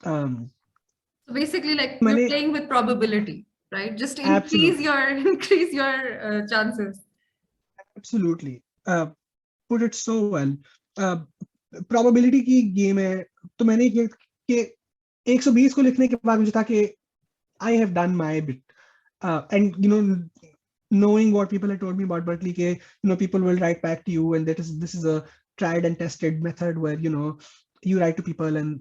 So basically, like you're playing with probability, right? Just increase your chances. Absolutely. Put it so well. Probability की game है. तो मैंने ये कि 120 को लिखने के बाद मुझे था कि I have done my bit. And knowing what people had told me about Berkeley, कि people will write back to you, and this is a tried and tested method where you write to people and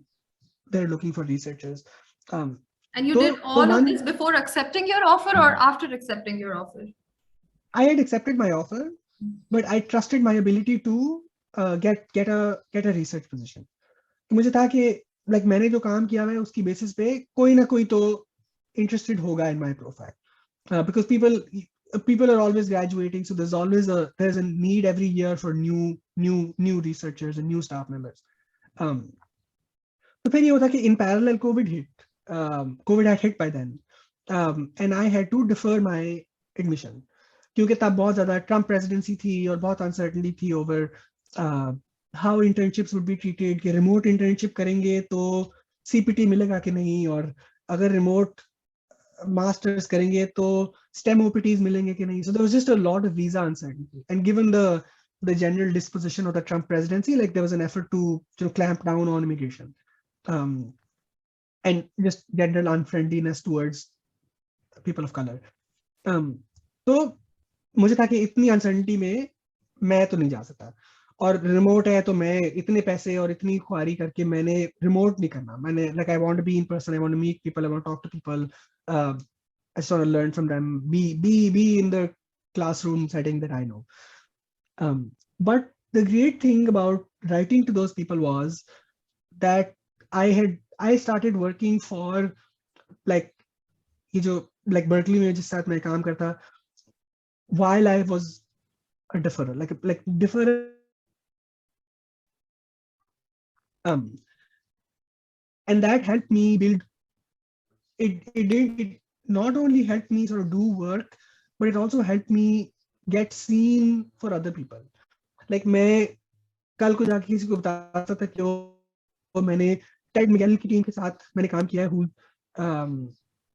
they're looking for researchers. And you So did all of one, this before accepting your offer or after accepting your offer? I had accepted my offer, but I trusted my ability to get a research position. तो मुझे था कि like मैंने जो काम किया है उसकी basis पे कोई ना कोई तो interested होगा in my profile, because people are always graduating, so there's a need every year for new researchers and new staff members. तो फिर ये होता कि in parallel COVID had hit by then, and I had to defer my admission क्योंकि तब बहुत ज़्यादा Trump presidency थी और बहुत अनसर्टनिटी थी over how internships would be treated, कि रिमोट इंटर्नशिप करेंगे तो सीपीटी मिलेगा कि नहीं, और अगर रिमोट मास्टर्स करेंगे तो STEM OPTs मिलेंगे कि नहीं. So there was just a lot of visa uncertainty, and given the general disposition of the Trump presidency, like there was an effort to clamp down on immigration, and just general unfriendliness towards people of color. तो मुझे था कि इतनी uncertainty में मैं तो नहीं जा सकता, और रिमोट है तो मैं इतने पैसे और इतनी ख्वारी करके मैंने रिमोट नहीं करना. मैंने like I want to be in person, I want to meet people, I want to talk to people, I just want to learn from them, be in the classroom setting that I know. But the great thing about writing to those people was that I started working for like ये जो like Berkeley में जिस साथ मैं काम करता, while I was a deferrer, like deferrer, and that helped me build it not only helped me sort of do work, but it also helped me get seen for other people. Like मैं कल को जाके किसी को बताता था कि वो मैंने टेड मिगेल की टीम के साथ मैंने काम किया है,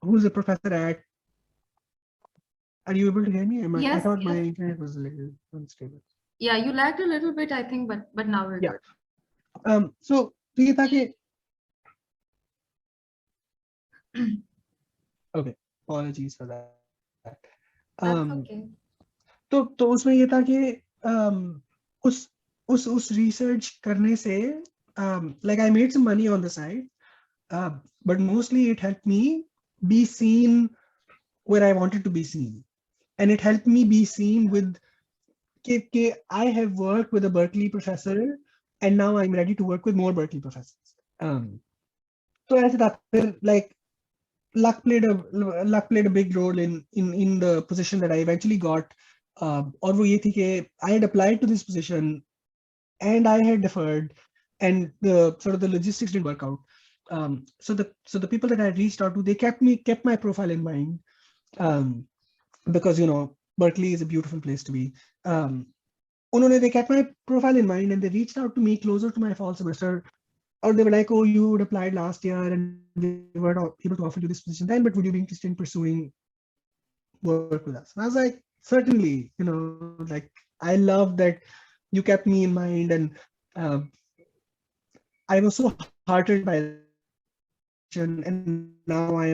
who's a professor at. Are you able to hear me? Yes, I thought yes. my internet was a little unstable. Yeah, you lagged a little bit, I think, but now we're Yeah. good. So ये था कि okay, apologies for that. That's okay. तो उसमें ये था कि उस research करने से like I made some money on the side, but mostly it helped me be seen where I wanted to be seen, and it helped me be seen with I have worked with a Berkeley professor, and now I'm ready to work with more Berkeley professors. So ऐसे था फिर like luck played a big role in the position that I eventually got. और वो ये थी कि I had applied to this position and I had deferred, and the sort of the logistics didn't work out. So the people that I reached out to, they kept my profile in mind, because Berkeley is a beautiful place to be. They kept my profile in mind, and they reached out to me closer to my fall semester, or they were like, "Oh, you had applied last year, and we weren't able to offer you this position then, but would you be interested in pursuing work with us?" And I was like, "Certainly, like I love that you kept me in mind," and I was so heartened by that, and now I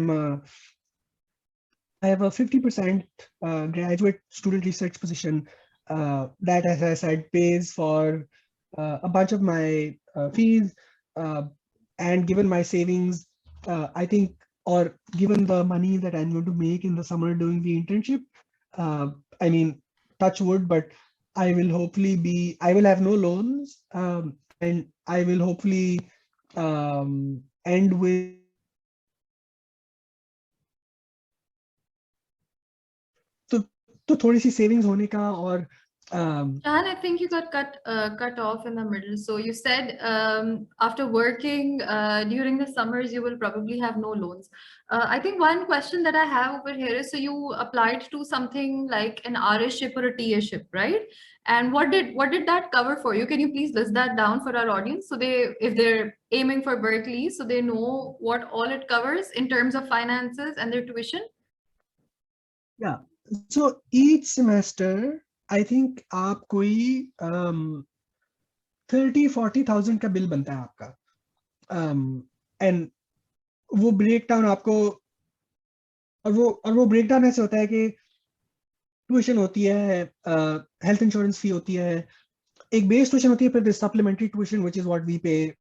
have a 50% graduate student research position that, as I said, pays for a bunch of my fees, and given my savings, I think, or given the money that I'm going to make in the summer doing the internship, I mean, touch wood, but I will have no loans, and I will hopefully end with तो थोड़ी सी savings होने का, और Shahan, I think you got cut off in the middle. So you said after working during the summers, you will probably have no loans. I think one question that I have over here is, so you applied to something like an RShip or a Tiership, right? And what did that cover for you? Can you please list that down for our audience, so if they're aiming for Berkeley, so they know what all it covers in terms of finances and their tuition? Yeah. So each semester, I think आप कोई 30-40,000 का bill बनता है आपका, and वो breakdown आपको, और वो ब्रेकडाउन ऐसे होता है कि ट्यूशन होती है, हेल्थ इंश्योरेंस फी होती है, एक बेस ट्यूशन होती है, फिर supplementary tuition which is what we pay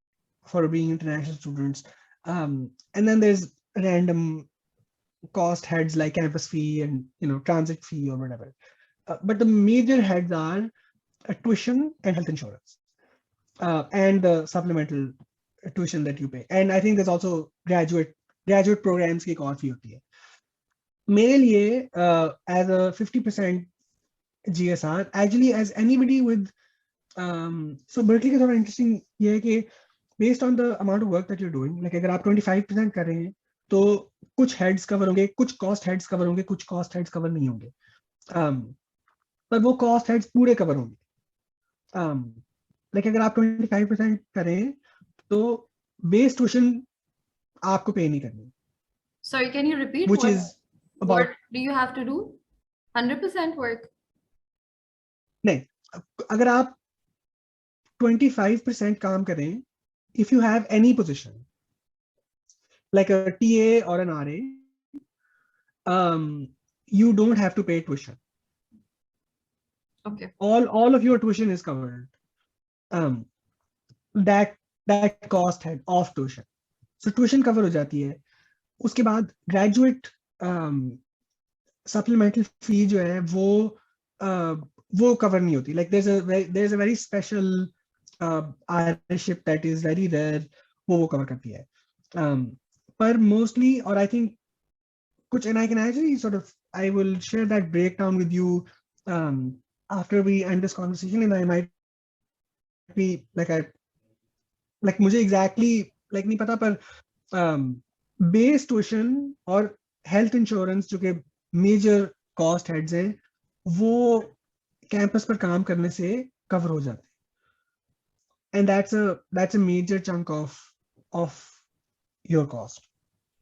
for being international students. And then there's random cost heads like campus fee and transit fee or whatever. But the major heads are tuition and health insurance, and the supplemental tuition that you pay. And I think there's also graduate programs की एक और fee होती है. मेरे लिए as a 50% GSR, actually as anybody with so Berkeley का थोड़ा interesting ये है कि based on the amount of work that you're doing, like अगर आप 25% कर रहे हैं तो कुछ heads cover होंगे, कुछ cost heads cover होंगे, कुछ cost heads cover नहीं होंगे, पर वो cost heads पूरे cover होंगे. like अगर आप 25% करें तो base tuition आपको pay नहीं करनी. Sorry, can you repeat? Which is about, what do you have to do? 100% work? नहीं, अगर आप 25% काम करें, if you have any position like a TA or an RA, you don't have to pay tuition. Okay. All of your tuition is covered. That cost head of tuition. So tuition cover हो जाती है. उसके बाद graduate supplemental fee जो है वो cover नहीं होती. Like there's a very special Irishship that is very rare, वो cover करती है. But mostly, or I think कुछ, and I can actually I will share that breakdown with you after we end this conversation, and I might be like मुझे exactly like नहीं पता, पर base tuition और health insurance जो कि major cost heads हैं, वो campus पर काम करने से cover हो जाते हैं. And that's a major chunk of your cost.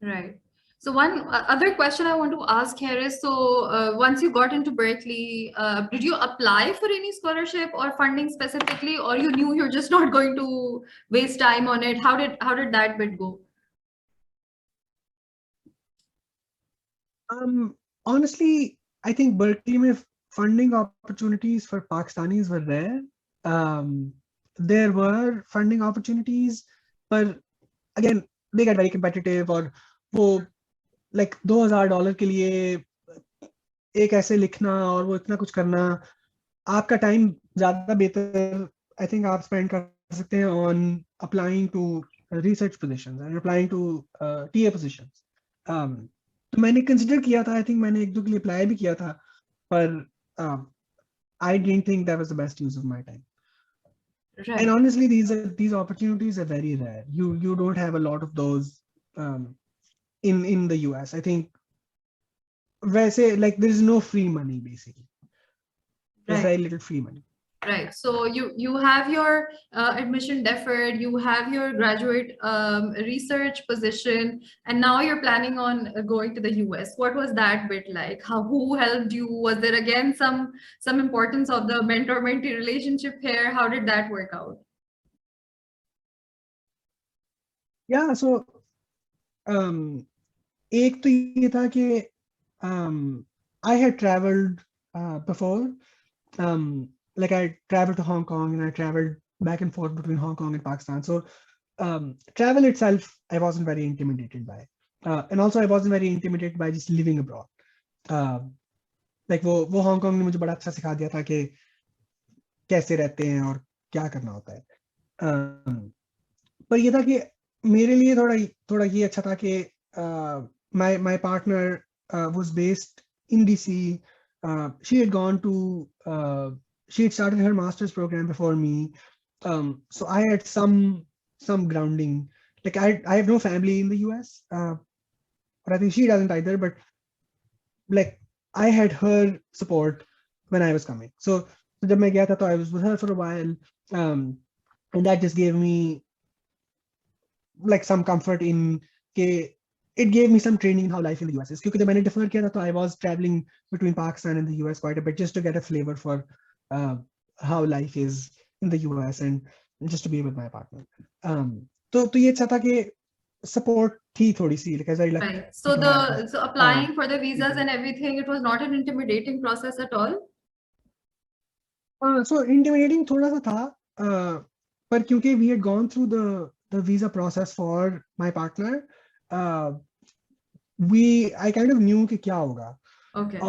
Right. So one other question I want to ask here is, so once you got into Berkeley, did you apply for any scholarship or funding specifically, or you knew you're just not going to waste time on it? How did that bit go? Honestly, I think Berkeley में funding opportunities for Pakistanis were rare. There were funding opportunities, but again, they get very competitive, और वो like $2,000 के लिए एक ऐसे लिखना और वो इतना कुछ करना, आपका टाइम ज़्यादा बेहतर I think आप spend कर सकते हैं on applying to research positions and applying to TA positions. तो मैंने consider किया था, I think मैंने एक दो के लिए apply भी किया था, पर I didn't think that was the best use of my time. Right. And honestly, these opportunities are very rare. You don't have a lot of those in the US. I think वैसे like there is no free money basically. There's very little free money. Right. So you have your admission deferred, you have your graduate research position, and now you're planning on going to the US. What was that bit like? Who helped you? Was there again some importance of the mentor-mentee relationship here? How did that work out? Yeah. So एक तो ये था कि I had traveled before. Like I traveled to Hong Kong and I traveled back and forth between Hong Kong and Pakistan. So travel itself, I wasn't very intimidated by. And also I wasn't very intimidated by just living abroad. Like वो Hong Kong ने मुझे बड़ा अच्छा सिखा दिया था कि कैसे रहते हैं और क्या करना होता है. पर ये था कि मेरे लिए थोड़ा ये अच्छा था कि my partner was based in DC. She had gone to she had started her master's program before me, so I had some grounding. Like I have no family in the US, but I think she doesn't either. But like I had her support when I was coming. So जब मैं गया था तो I was with her for a while, and that just gave me like some comfort in के it gave me some training in how life in the US is. क्योंकि जब मैंने defer किया था तो I was traveling between Pakistan and the US quite a bit just to get a flavor for how life is in the US and just to be with my partner. तो ये अच्छा था कि support थी थोड़ी सी, like as I left. Right. So applying for the visas and everything, it was not an intimidating process at all. So intimidating थोड़ा सा था, पर क्योंकि we had gone through the visa process for my partner, I kind of knew कि क्या होगा. Okay.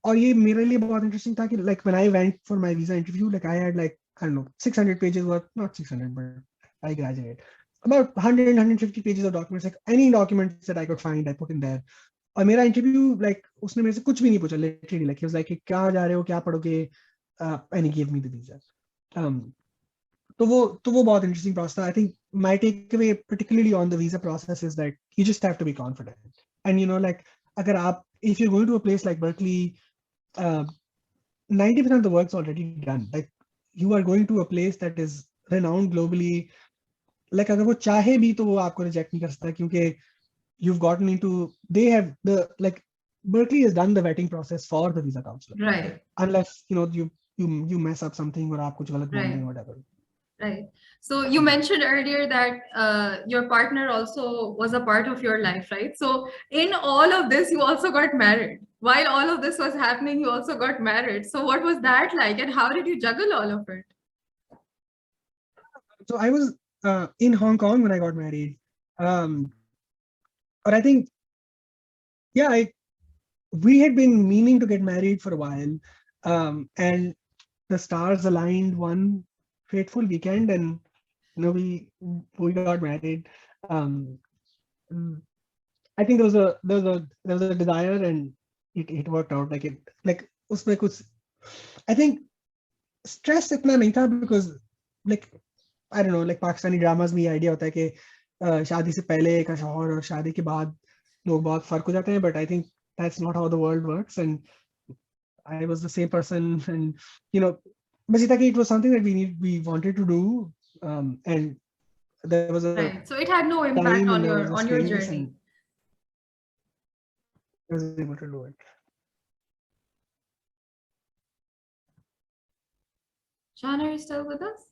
और ये मेरे लिए बहुत interesting था कि like when I went for my visa interview, like I had like, I don't know, 600 pages worth, not 600, but I graduated. About 100, 150 pages of documents, like any documents that I could find, I put in there. और मेरा interview, like उसने मेरे से कुछ भी नहीं पूछा, literally, like he was like, कहाँ जा रहे हो, क्या पढ़ोगे, and he gave me the visa. तो वो बहुत interesting process था. I think my takeaway, particularly on the visa process, is that you just have to be confident. And you know, like अगर आप, if you're going to a place like Berkeley, 90% of the work's already done. Like you are going to a place that is renowned globally. Like अगर वो चाहे भी तो वो आपको reject नहीं कर सकता क्योंकि you've gotten into, they have the, like Berkeley has done the vetting process for the visa counselor. Right. Unless you know you mess up something or आप कुछ गलत बोल दें, whatever. Right. So you mentioned earlier that your partner also was a part of your life, right? So in all of this, you also got married. While all of this was happening, you also got married. So what was that like, and how did you juggle all of it? So I was in Hong Kong when I got married. But I think, yeah, we had been meaning to get married for a while. And the stars aligned one fateful weekend, and you know, we got married. I think there was a desire, and it worked out. Like उसमें कुछ, I think stress इतना नहीं था because like I don't know, like Pakistani dramas में ये idea होता है कि शादी से पहले का शौहर और शादी के बाद लोग बहुत फर्क हो जाते हैं, but I think that's not how the world works. And I was the same person, and you know, basically it was something that we wanted to do, and there was a Right. So it had no time impact and on there was your a space, journey. and I was able to do it. Shahan, are you still with us?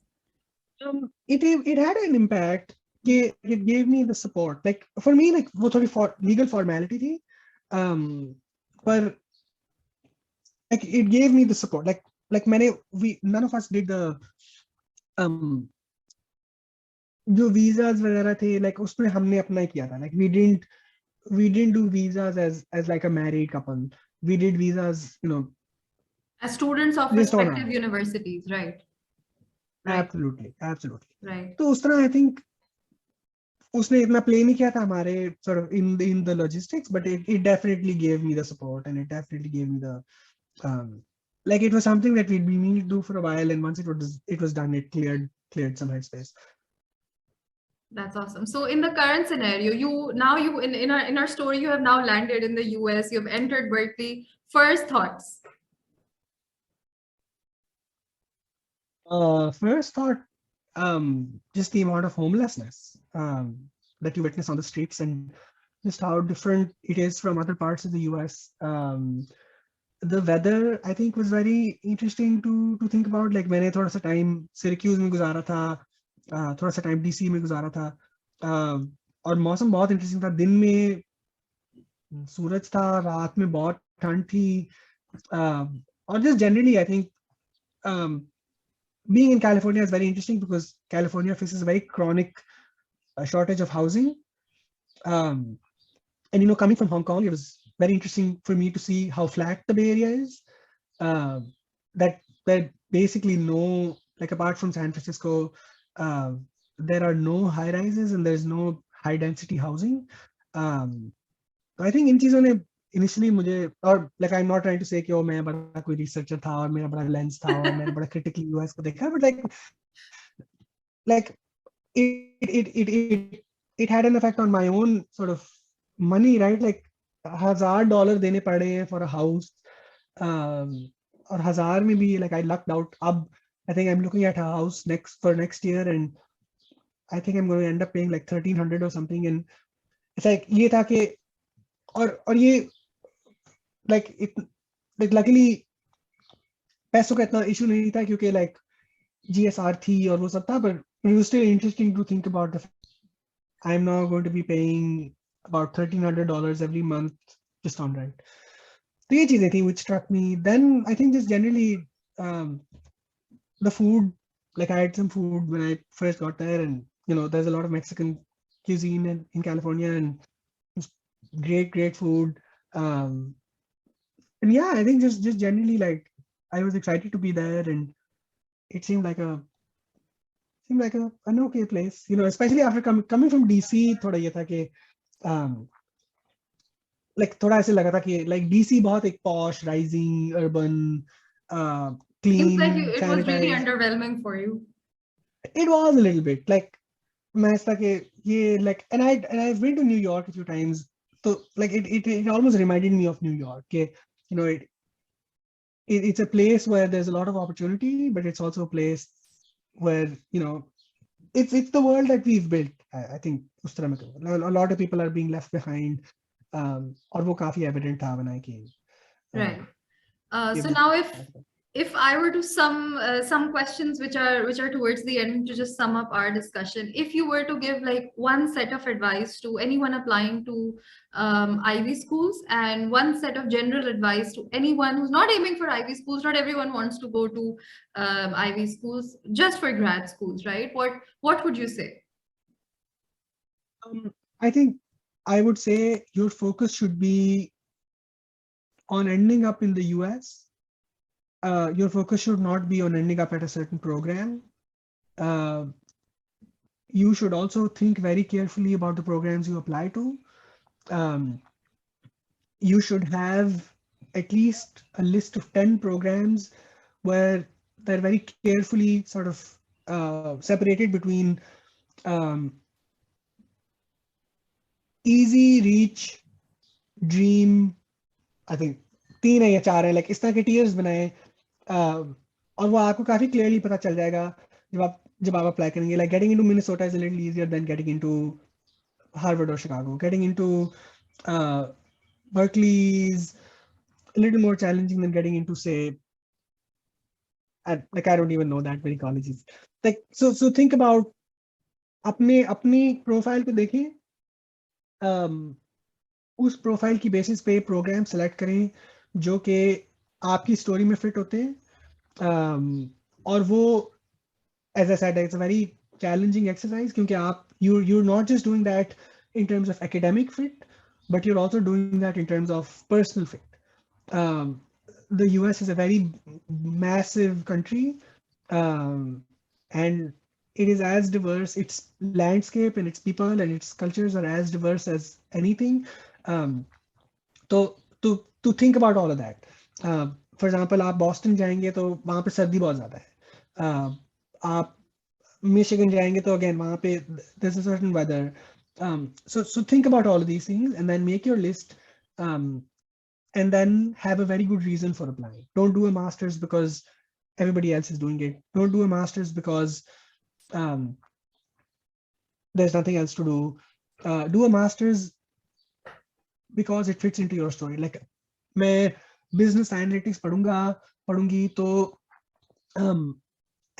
It had an impact. It gave me the support. Like for me, like वो थोड़ी legal formality थी, but like it gave me the support. Like none of us did the जो visas वगैरह थे, like उसमें हमने अपना ही किया था. Like we didn't do visas as like a married couple. We did visas, you know, As students of just on respective our. universities, right? Right. Absolutely. Right. तो उस तरह I think उसने इतना play नहीं किया था हमारे sort of in the logistics, but it definitely gave me the support, and it definitely gave me the like it was something that we'd been meaning to do for a while, and once it was done, it cleared some headspace. That's awesome. So in the current scenario, you in our story, you have now landed in the US, you've entered Berkeley. First thoughts. First thought, just the amount of homelessness that you witness on the streets, and just how different it is from other parts of the US. The weather, I think, was very interesting to think about. Like मैंने थोड़ा सा time Syracuse में गुजारा था, थोड़ा सा time DC में गुजारा था, और मौसम बहुत interesting था. दिन में सूरज था, रात में बहुत ठंड थी, और just generally, I think being in California is very interesting because California faces a very chronic shortage of housing. And you know, coming from Hong Kong, it was very interesting for me to see how flat the Bay Area is. That basically no, like apart from San Francisco, there are no high rises and there's no high density housing. I think इन चीजों ने initially मुझे, और like I'm not trying to say कि मैं बड़ा कोई researcher था और मेरा बड़ा lens था और मैंने बड़ा critically US को देखा, but like it had an effect on my own sort of money, right? Like $1,000 देने पड़े हैं for a house, और 1,000 में भी like I lucked out. अब I think I'm looking at a house next year, and I think I'm going to end up paying like 1,300 or something. And it's like ये था कि और ये like luckily पैसों का इतना issue नहीं था क्योंकि like GSR थी और वो सब था, but it was still interesting to think about the fact I'm now going to be paying about $1,300 every month just on rent. तो ये चीजें थी which struck me. Then I think just generally the food, like I had some food when I first got there, and there's a lot of Mexican cuisine in California, and it's great food. And yeah, I think just generally, like, I was excited to be there, and it seemed like an okay place, especially after coming from DC. थोड़ा ये था कि like थोड़ा ऐसे लगा था कि like DC बहुत एक posh, rising, urban, Seems like clean, it was really sanitized. underwhelming for you. It was a little bit like मैं ऐसा कि ये like, and I've been to New York a few times, so like it almost reminded me of New York. It's a place where there's a lot of opportunity, but it's also a place where it's the world that we've built. I think उस तरह में कहो. A lot of people are being left behind, और वो काफी evident था when I came. Right. So It- now if I were to some questions which are towards the end, to just sum up our discussion, if you were to give like one set of advice to anyone applying to Ivy schools, and one set of general advice to anyone who's not aiming for Ivy schools, not everyone wants to go to Ivy schools, just for grad schools, right? What would you say? I think I would say your focus should be on ending up in the US. Your focus should not be on ending up at a certain program. You should also think very carefully about the programs you apply to. You should have at least a list of 10 programs where they're very carefully sort of separated between easy, reach, dream. I think 3 या 4 हैं, like इस तरह के tiers बनाए, और वो आपको काफी clearly पता चल जाएगा जब आप apply करेंगे. Like getting into Minnesota is a little easier than getting into Harvard or Chicago. Getting into Berkeley is a little more challenging than getting into, say, I don't even know that many colleges. Like, so think about अपनी profile पे देखें, उस profile की basis पे programme select करें जो कि आपकी स्टोरी में फिट होते हैं, और वो, as I said, it's a very challenging exercise क्योंकि you're not just doing that in terms of academic fit, but you're also doing that in terms of personal fit. The US is a very massive country, and it is as diverse. Its landscape and its people and its cultures are as diverse as anything. So to think about all of that. For example, आप Boston जाएंगे तो वहाँ पे सर्दी बहुत ज़्यादा है. आप Michigan जाएंगे तो again वहाँ पे there's a certain weather. So think about all of these things and then make your list, and then have a very good reason for applying. Don't do a master's because everybody else is doing it. Don't do a master's because there's nothing else to do. Do a master's because it fits into your story. Like, मैं business analytics पढ़ूंगी तो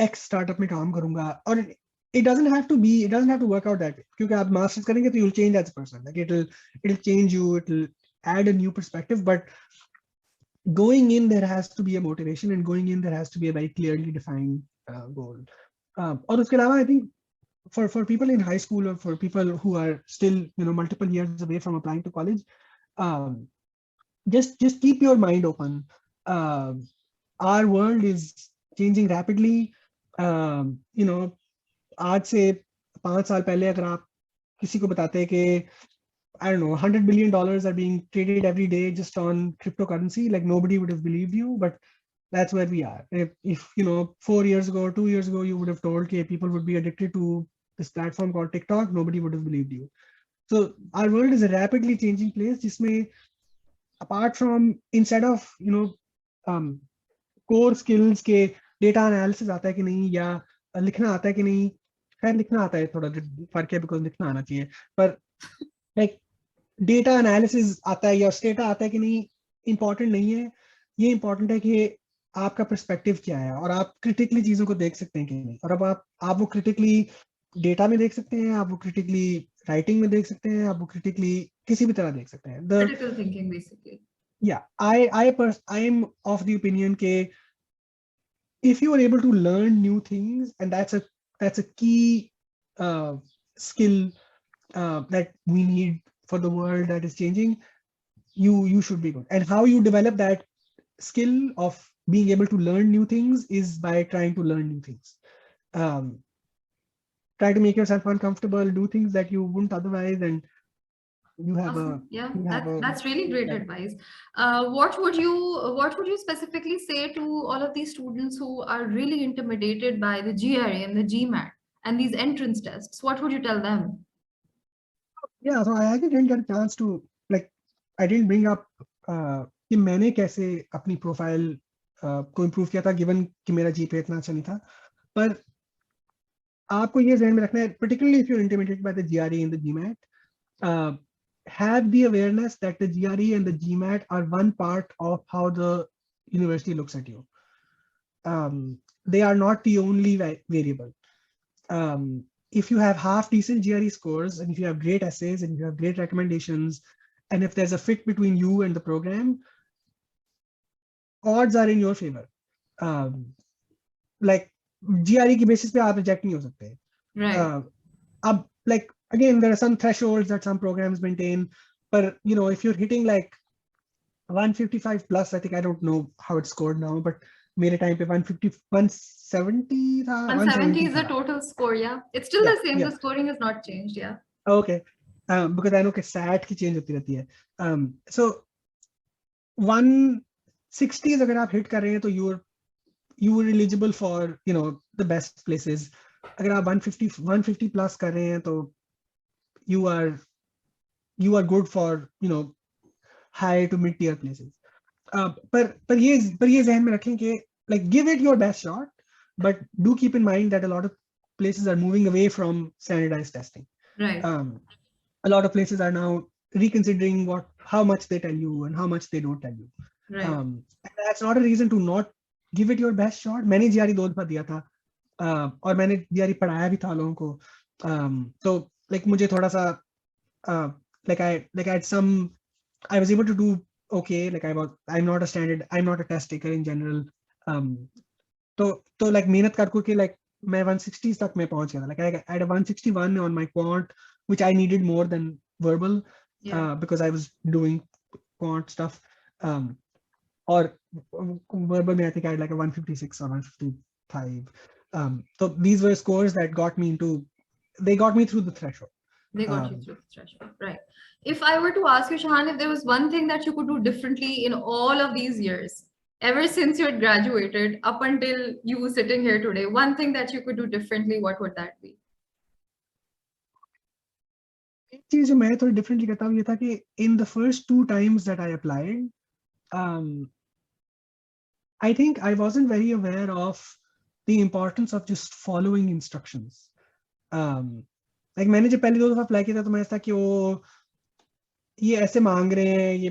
X startup में काम करूंगा, और it doesn't have to work out that way. क्योंकि आप masters करेंगे तो you'll change as a person. Like it'll change you, it'll add a new perspective, but going in there has to be a motivation, and going in there has to be a very clearly defined goal. और उसके अलावा I think for people in high school, or for people who are still multiple years away from applying to college, just keep your mind open. Our world is changing rapidly. आज से 5 साल पहले अगर आप किसी को बताते कि I don't know, $100 billion are being traded every day just on cryptocurrency, like nobody would have believed you, but that's where we are. If 4 years ago or 2 years ago, you would have told that people would be addicted to this platform called TikTok, nobody would have believed you. So our world is a rapidly changing place, जिसमें apart from, instead of core skills के data analysis आता है कि नहीं, या लिखना आता है कि नहीं. खैर लिखना आता है, थोड़ा फर्क है because लिखना आना चाहिए, पर like डेटा एनालिसिस आता है या स्टेटा आता है कि नहीं, इंपॉर्टेंट नहीं है. ये इंपॉर्टेंट है कि आपका पर्सपेक्टिव क्या है, और आप क्रिटिकली चीजों को देख सकते हैं कि नहीं. और अब आप वो क्रिटिकली डेटा में देख सकते हैं, आप वो क्रिटिकली राइटिंग में देख सकते हैं, आप वो क्रिटिकली किसी भी तरह देख सकते हैं. Critical thinking, basically. Yeah, I am of the opinion that if you are able to learn new things, and that's a key skill that we need for the world that is changing, you should be good. And how you develop that skill of being able to learn new things is by trying to learn new things. Um, Try to make yourself uncomfortable, do things that you wouldn't otherwise, and you have a Awesome. Yeah, you have a that's really great advice. What would you specifically say to all of these students who are really intimidated by the GRE and the GMAT and these entrance tests? What would you tell them? yeah. So I actually didn't get a chance to, like, I didn't bring up कि मैंने कैसे अपनी profile को improve किया था given कि मेरा GPA इतना अच्छा नहीं था. पर आपको ये ध्यान में रखना है, particularly if you're intimidated by the GRE and the GMAT, have the awareness that the GRE and the GMAT are one part of how the university looks at you. They are not the only variable. If you have half decent GRE scores, and if you have great essays, and if you have great recommendations, and if there's a fit between you and the program, odds are in your favor. Like GRE की basis पे आप reject नहीं हो सकते. Right. Like again, there are some thresholds that some programs maintain, but you know, if you're hitting like 155 plus, I think, I don't know how it's scored now, but मेरे time पे 150 170 था. 170 is the total score. Yeah, it's still Yeah, the same. yeah. The scoring has not changed. Yeah. Okay. Because I know कि SAT की change होती रहती है. So 160 अगर आप hit कर रहे हैं तो you are eligible for, you know, the best places. अगर आप 150 plus कर रहे हैं तो you are good for, you know, high to mid tier places. पर ये ज़हन में रखें कि like give it your best shot, but do keep in mind that a lot of places are moving away from standardized testing. Right. A lot of places are now reconsidering how much they tell you and how much they don't tell you. Right. And that's not a reason to not give it your best shot. मैंने GRE 2 दफा दिया था और मैंने GRE पढ़ाया भी था लोगों को. So like मुझे थोड़ा सा like I had some, I was able to do okay. Like I'm not a test taker in general. तो like मेहनत करके like मैं 160 तक मैं पहुंच गया था. Like I had a 161 on my quant, which I needed more than verbal. Yeah. Because I was doing quant stuff. Or verbal I think I had like a 156 or 155. So these were scores that got me through the threshold. They got you through the threshold. Right. If I were to ask you, Shahan, if there was one thing that you could do differently in all of these years, ever since you had graduated up until you were sitting here today, one thing that you could do differently, what would that be? एक चीज जो मैं थोड़ी differently करता हूँ ये था कि in the first 2 times that I applied, I think I wasn't very aware of the importance of just following instructions. Like मैंने जब पहले 2 दफा अप्लाई किया था तो मैं ऐसा कि वो ये ऐसे मांग रहे हैं, ये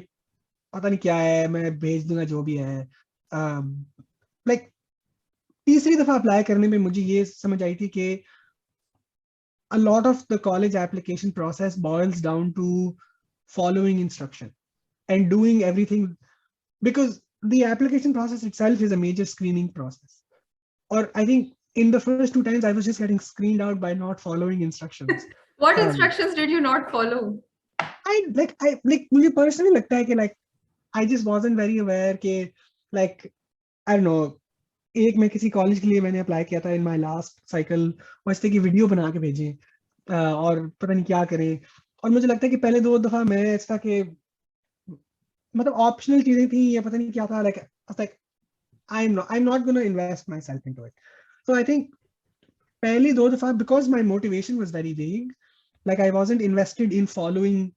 पता नहीं क्या है, मैं भेज दूंगा जो भी है. Like तीसरी दफा अप्लाई करने में मुझे ये समझ आई थी कि a lot of the college application process boils down to following instruction and doing everything, because the application process itself is a major screening process. Or I think in the first 2 times I was just getting screened out by not following instructions. What instructions did you not follow? मुझे personally लगता है कि like I just wasn't very aware कि like I don't know, एक मैं किसी college के लिए मैंने अप्लाई किया था इन माय लास्ट साइकिल, और इस तरह की वीडियो बना के भेजे और पता नहीं क्या करें. और मुझे लगता है कि पहले 2 दफा मैं ऐसा कि मतलब ऑप्शनल चीजें थी या पता नहीं क्या था. like I'm not going to invest myself into it. So I think पहली 2 दफा, because my motivation was very vague, like I wasn't invested in following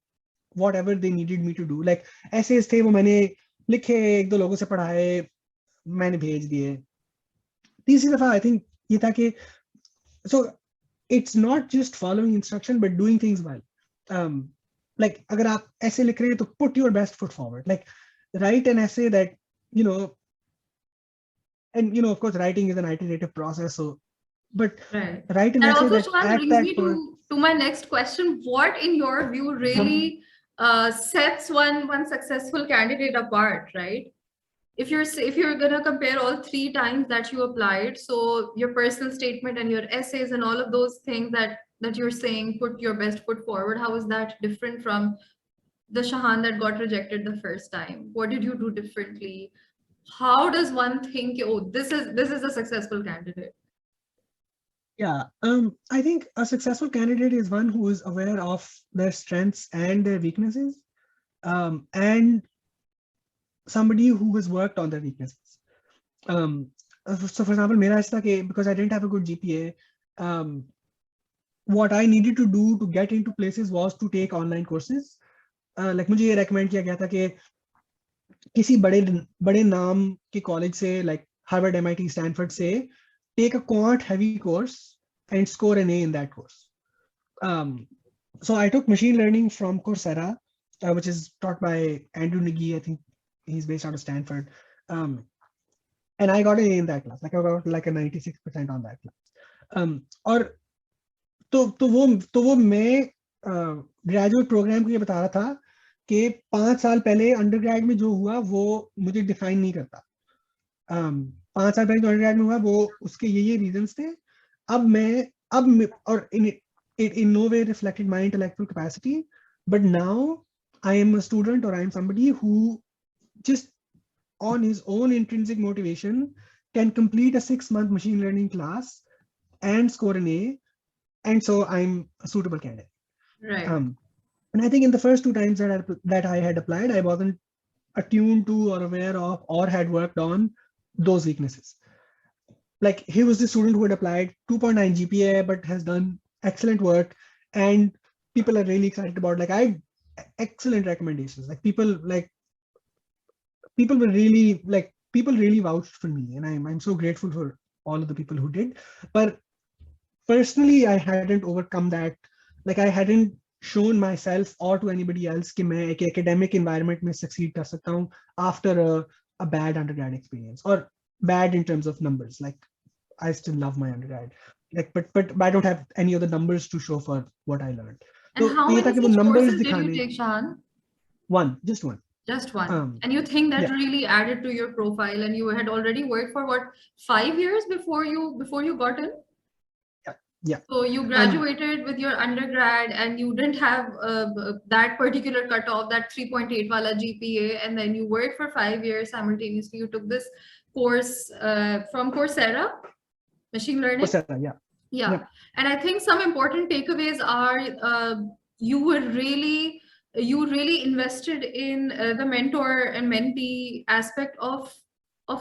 whatever they needed me to do. Like essays थे वो मैंने लिखे, 1-2 लोगों से पढ़ाए, मैंने भेज दिए. तीसरी दफा I think ये था कि so it's not just following instruction but doing things well. Like अगर आप essay लिख रहे हैं तो put your best foot forward. Like write an essay that, you know, and you know, of course writing is an iterative process, so but right. write an And essay also, that Shahan, at brings that me point, to my next question. What in your view really sets one successful candidate apart, right? If you're gonna compare all 3 times that you applied, so your personal statement and your essays and all of those things that you're saying put your best foot forward, how is that different from the Shahan that got rejected the first time? What did you do differently? How does one think, oh, this is a successful candidate? Yeah, I think a successful candidate is one who is aware of their strengths and their weaknesses, and somebody who has worked on their weaknesses. So, for example, मेरा ऐसा था कि because I didn't have a good GPA, what I needed to do to get into places was to take online courses. Like मुझे ये recommend किया गया था कि किसी बड़े नाम के कॉलेज से, like Harvard, MIT, Stanford से, take a quant heavy course and score an A in that course. So I took machine learning from Coursera, which is taught by Andrew Nagy. I think he's based out of Stanford. And I got an A in that class. Like I got like a 96% on that class. और तो वो मैं graduate programme के लिए बता रहा था कि 5 साल पहले अंडरग्रेड में जो हुआ वो मुझे डिफाइन नहीं करता. 5 साल पहले जो अंडरग्रेड में हुआ वो उसके ये रीजंस थे. अब और in no way reflected my intellectual capacity, but now I am a student, or I am somebody who just on his own intrinsic motivation can complete a 6-month machine learning class and score an A, and so I'm a suitable candidate. Right. And I think in the first 2 times that I had applied, I wasn't attuned to or aware of or had worked on those weaknesses. Like he was the student who had applied 2.9 GPA but has done excellent work, and people are really excited about. Like I had excellent recommendations. Like people really vouched for me, and I'm so grateful for all of the people who did. But personally, I hadn't overcome that. Like I hadn't shown myself or to anybody else कि मैं एक academic environment में succeed कर सकता हूँ after a bad undergrad experience, or bad in terms of numbers. Like I still love my undergrad, like but I don't have any other numbers to show for what I learned. And So how ये many था कि वो such numbers courses did you दिखाने. take, Shahan? Just one. Just one. And you think that Yeah. really added to your profile, and you had already worked for what, 5 years before you got in? Yeah. So you graduated with your undergrad and you didn't have that particular cutoff, that 3.8 wala GPA, and then you worked for 5 years simultaneously. You took this course from Coursera, machine learning. Coursera, yeah. Yeah. And I think some important takeaways are you really invested in the mentor and mentee aspect of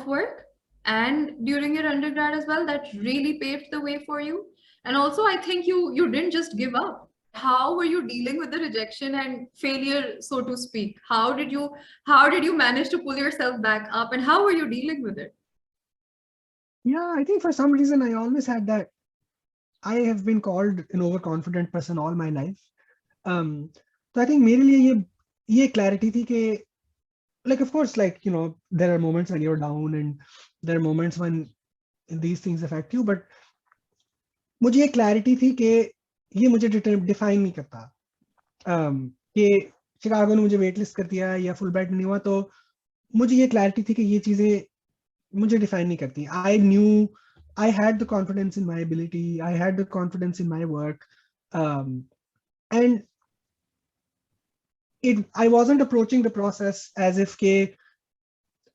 work, and during your undergrad as well, that really paved the way for you. And also I think you didn't just give up. How were you dealing with the rejection and failure, so to speak? How did you manage to pull yourself back up, and how were you dealing with it? Yeah, I think for some reason I always had that. I have been called an overconfident person all my life. So I think मेरे लिए ये clarity थी कि, like of course, like there are moments when you're down and there are moments when these things affect you, but मुझे ये clarity थी कि ये मुझे define नहीं करता. कि शिकागो ने मुझे वेटलिस्ट कर दिया या फुल ब्राइट नहीं हुआ, तो मुझे ये clarity थी कि ये चीजें मुझे define नहीं करती. I knew I had the confidence in my ability. I had the confidence in my work, and I wasn't approaching the process as if के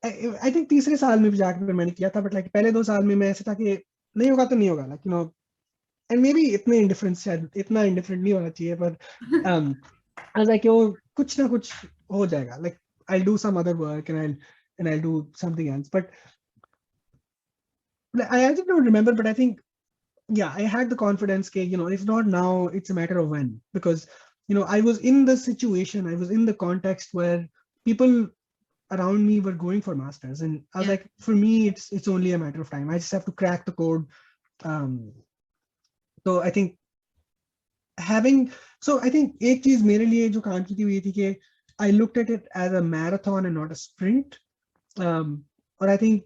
I think तीसरे साल में भी जाकर मैंने किया था, but like पहले 2 साल में मैं ऐसे था कि नहीं होगा तो नहीं होगा, like and maybe इतना indifferent नहीं होना चाहिए, but I was like कुछ ना कुछ हो जाएगा, like I'll do some other work and I'll do something else. But I actually don't remember, but I think I had the confidence कि if not now, it's a matter of when, because I was in the situation, I was in the context where people around me were going for masters, and I was like, for me it's only a matter of time. I just have to crack the code. So I think एक चीज मेरे लिए जो काम की थी ये थी कि I looked at it as a marathon and not a sprint. और I think,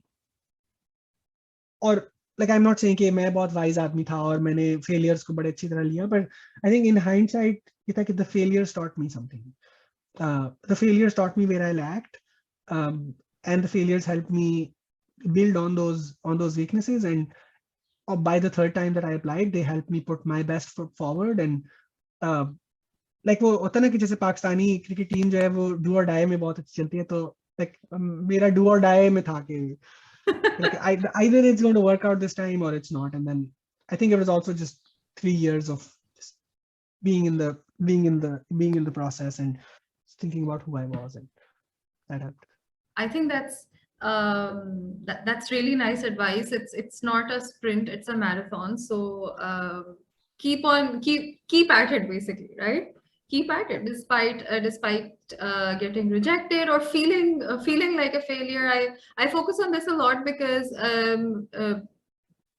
और like I'm not saying कि मैं बहुत wise आदमी था और मैंने failures को बड़े अच्छी तरह लिया, but I think in hindsight ये था कि the failures taught me something. The failures taught me where I lacked, and the failures helped me build on those weaknesses, and by the third time that I applied, they helped me put my best foot forward. And uh, like वो होता ना कि जैसे Pakistani cricket team जो है वो do और die में बहुत अच्छी चलती है, तो like मेरा डू और डाई में था कि like either it's going to work out this time or it's not. And then I think it was also just 3 years of just being in the process and thinking about who I was, and that helped. I think that's really nice advice. It's not a sprint, it's a marathon. So keep at it, basically, right? Keep at it despite getting rejected or feeling like a failure. I focus on this a lot because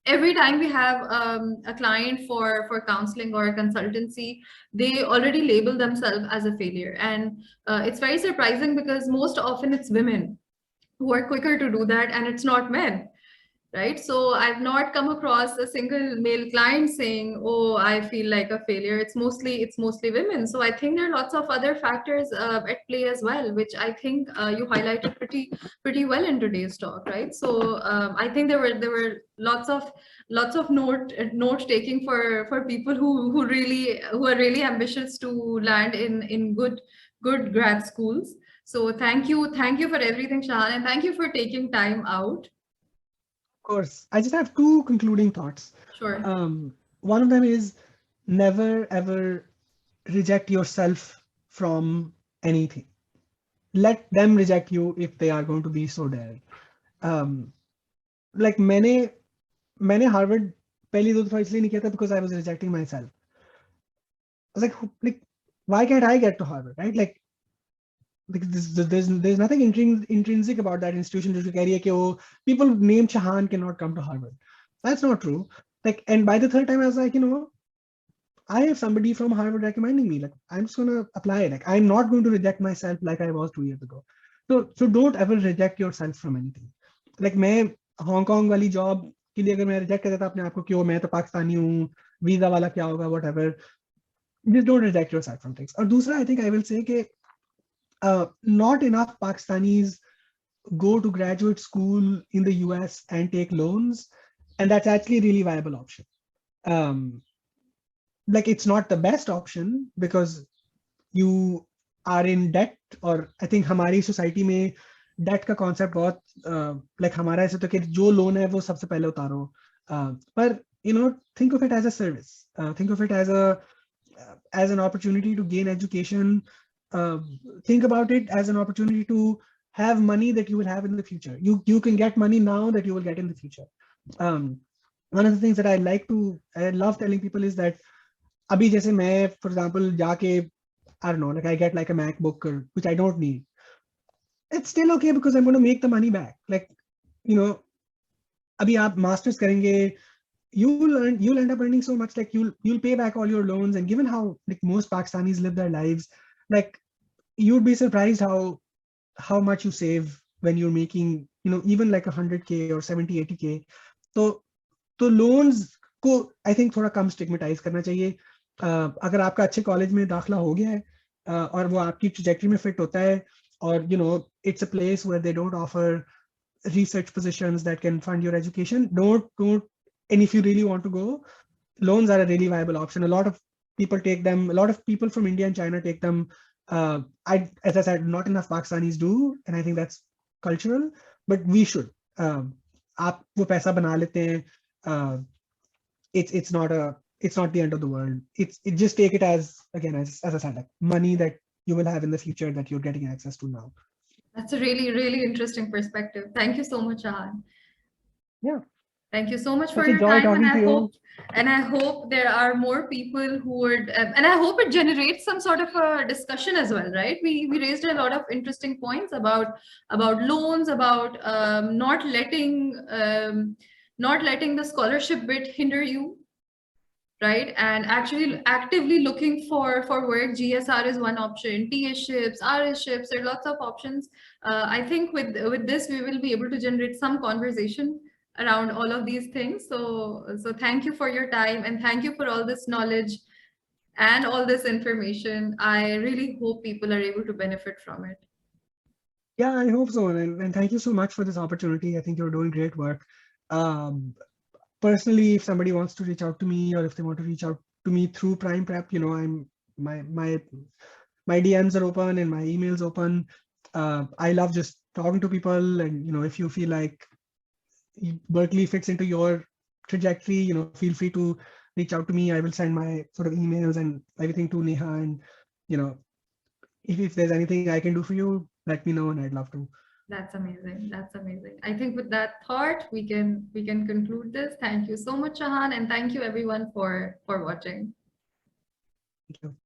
every time we have a client for counseling or a consultancy, they already label themselves as a failure, and it's very surprising because most often it's women who are quicker to do that, and it's not men, right? So I've not come across a single male client saying, "Oh, I feel like a failure." It's mostly women. So I think there are lots of other factors at play as well, which I think you highlighted pretty well in today's talk, right? So I think there were lots of note taking for people who are really ambitious to land in good grad schools. So thank you for everything, Shahan, and thank you for taking time out. Of course, I just have two concluding thoughts. Sure. One of them is never ever reject yourself from anything. Let them reject you if they are going to be so daring. Like मैंने Harvard पहली 2 दफा इसलिए नहीं किया था because I was rejecting myself. I was like why can't I get to Harvard, right? Like there's nothing intrinsic about that institution to carry कि people named Shahan cannot come to Harvard. That's not true. Like, and by the third time I was like, I have somebody from Harvard recommending me. Like, I'm just gonna apply. Like, I'm not going to reject myself like I was 2 years ago. So don't ever reject yourself from anything. Like मैं Hong Kong वाली job के लिए अगर मैं reject कर देता अपने आप को कि मैं तो पाकिस्तानी हूँ, वीजा वाला क्या होगा, whatever. Just don't reject yourself from things. और दूसरा, I think I will say कि not enough Pakistanis go to graduate school in the US and take loans, and that's actually a really viable option. Like, it's not the best option because you are in debt, or I think हमारी society में debt का concept बहुत like हमारा ऐसे तो कि जो loan है वो सबसे पहले उतारो, पर think of it as a service, think of it as an opportunity to gain education, think about it as an opportunity to have money that you will have in the future. You can get money now that you will get in the future. One of the things that I love telling people is that abhi jaise main, for example, jaake, I don't know, like I get like a MacBook, which I don't need. It's still okay because I'm going to make the money back. Like, abhi aap masters karenge, you'll end up earning so much, like you'll pay back all your loans. And given how like most Pakistanis live their lives, like you'd be surprised how much you save when you're making even like 100K or 70-80K. तो loans को I think थोड़ा कम stigmatize करना चाहिए. अगर आपका अच्छे college में दाखला हो गया है और वो आपकी trajectory में fit होता है, or it's a place where they don't offer research positions that can fund your education, don't. And if you really want to go, loans are a really viable option. A lot of people take them. A lot of people from India and China take them. As I said, not enough Pakistanis do, and I think that's cultural, but we should. आप वो पैसा बना लेते हैं. It's not the end of the world. It just take it as, again, as I said, like money that you will have in the future that you're getting access to now. That's a really, really interesting perspective. Thank you so much, Shahan. Yeah. Thank you so much for Such a your joy time, talking and I hope there are more people who would, and I hope it generates some sort of a discussion as well, right? We raised a lot of interesting points about loans, about not letting the scholarship bit hinder you, right? And actually actively looking for work. GSR is one option. Tierships, RShips, there are lots of options. I think with this we will be able to generate some conversation around all of these things. So thank you for your time, and thank you for all this knowledge and all this information. I really hope people are able to benefit from it. Yeah, I hope so. And thank you so much for this opportunity. I think you're doing great work. personally, if somebody wants to reach out to me, or if they want to reach out to me through Prime Prep, I'm my DMs are open and my emails open. I love just talking to people, and if you feel like Berkeley fits into your trajectory, feel free to reach out to me. I will send my sort of emails and everything to Neha, and you know if there's anything I can do for you, let me know, and I'd love to. That's amazing. That's amazing. I think with that thought, we can conclude this. Thank you so much, Shahan, and thank you everyone for watching. Thank you.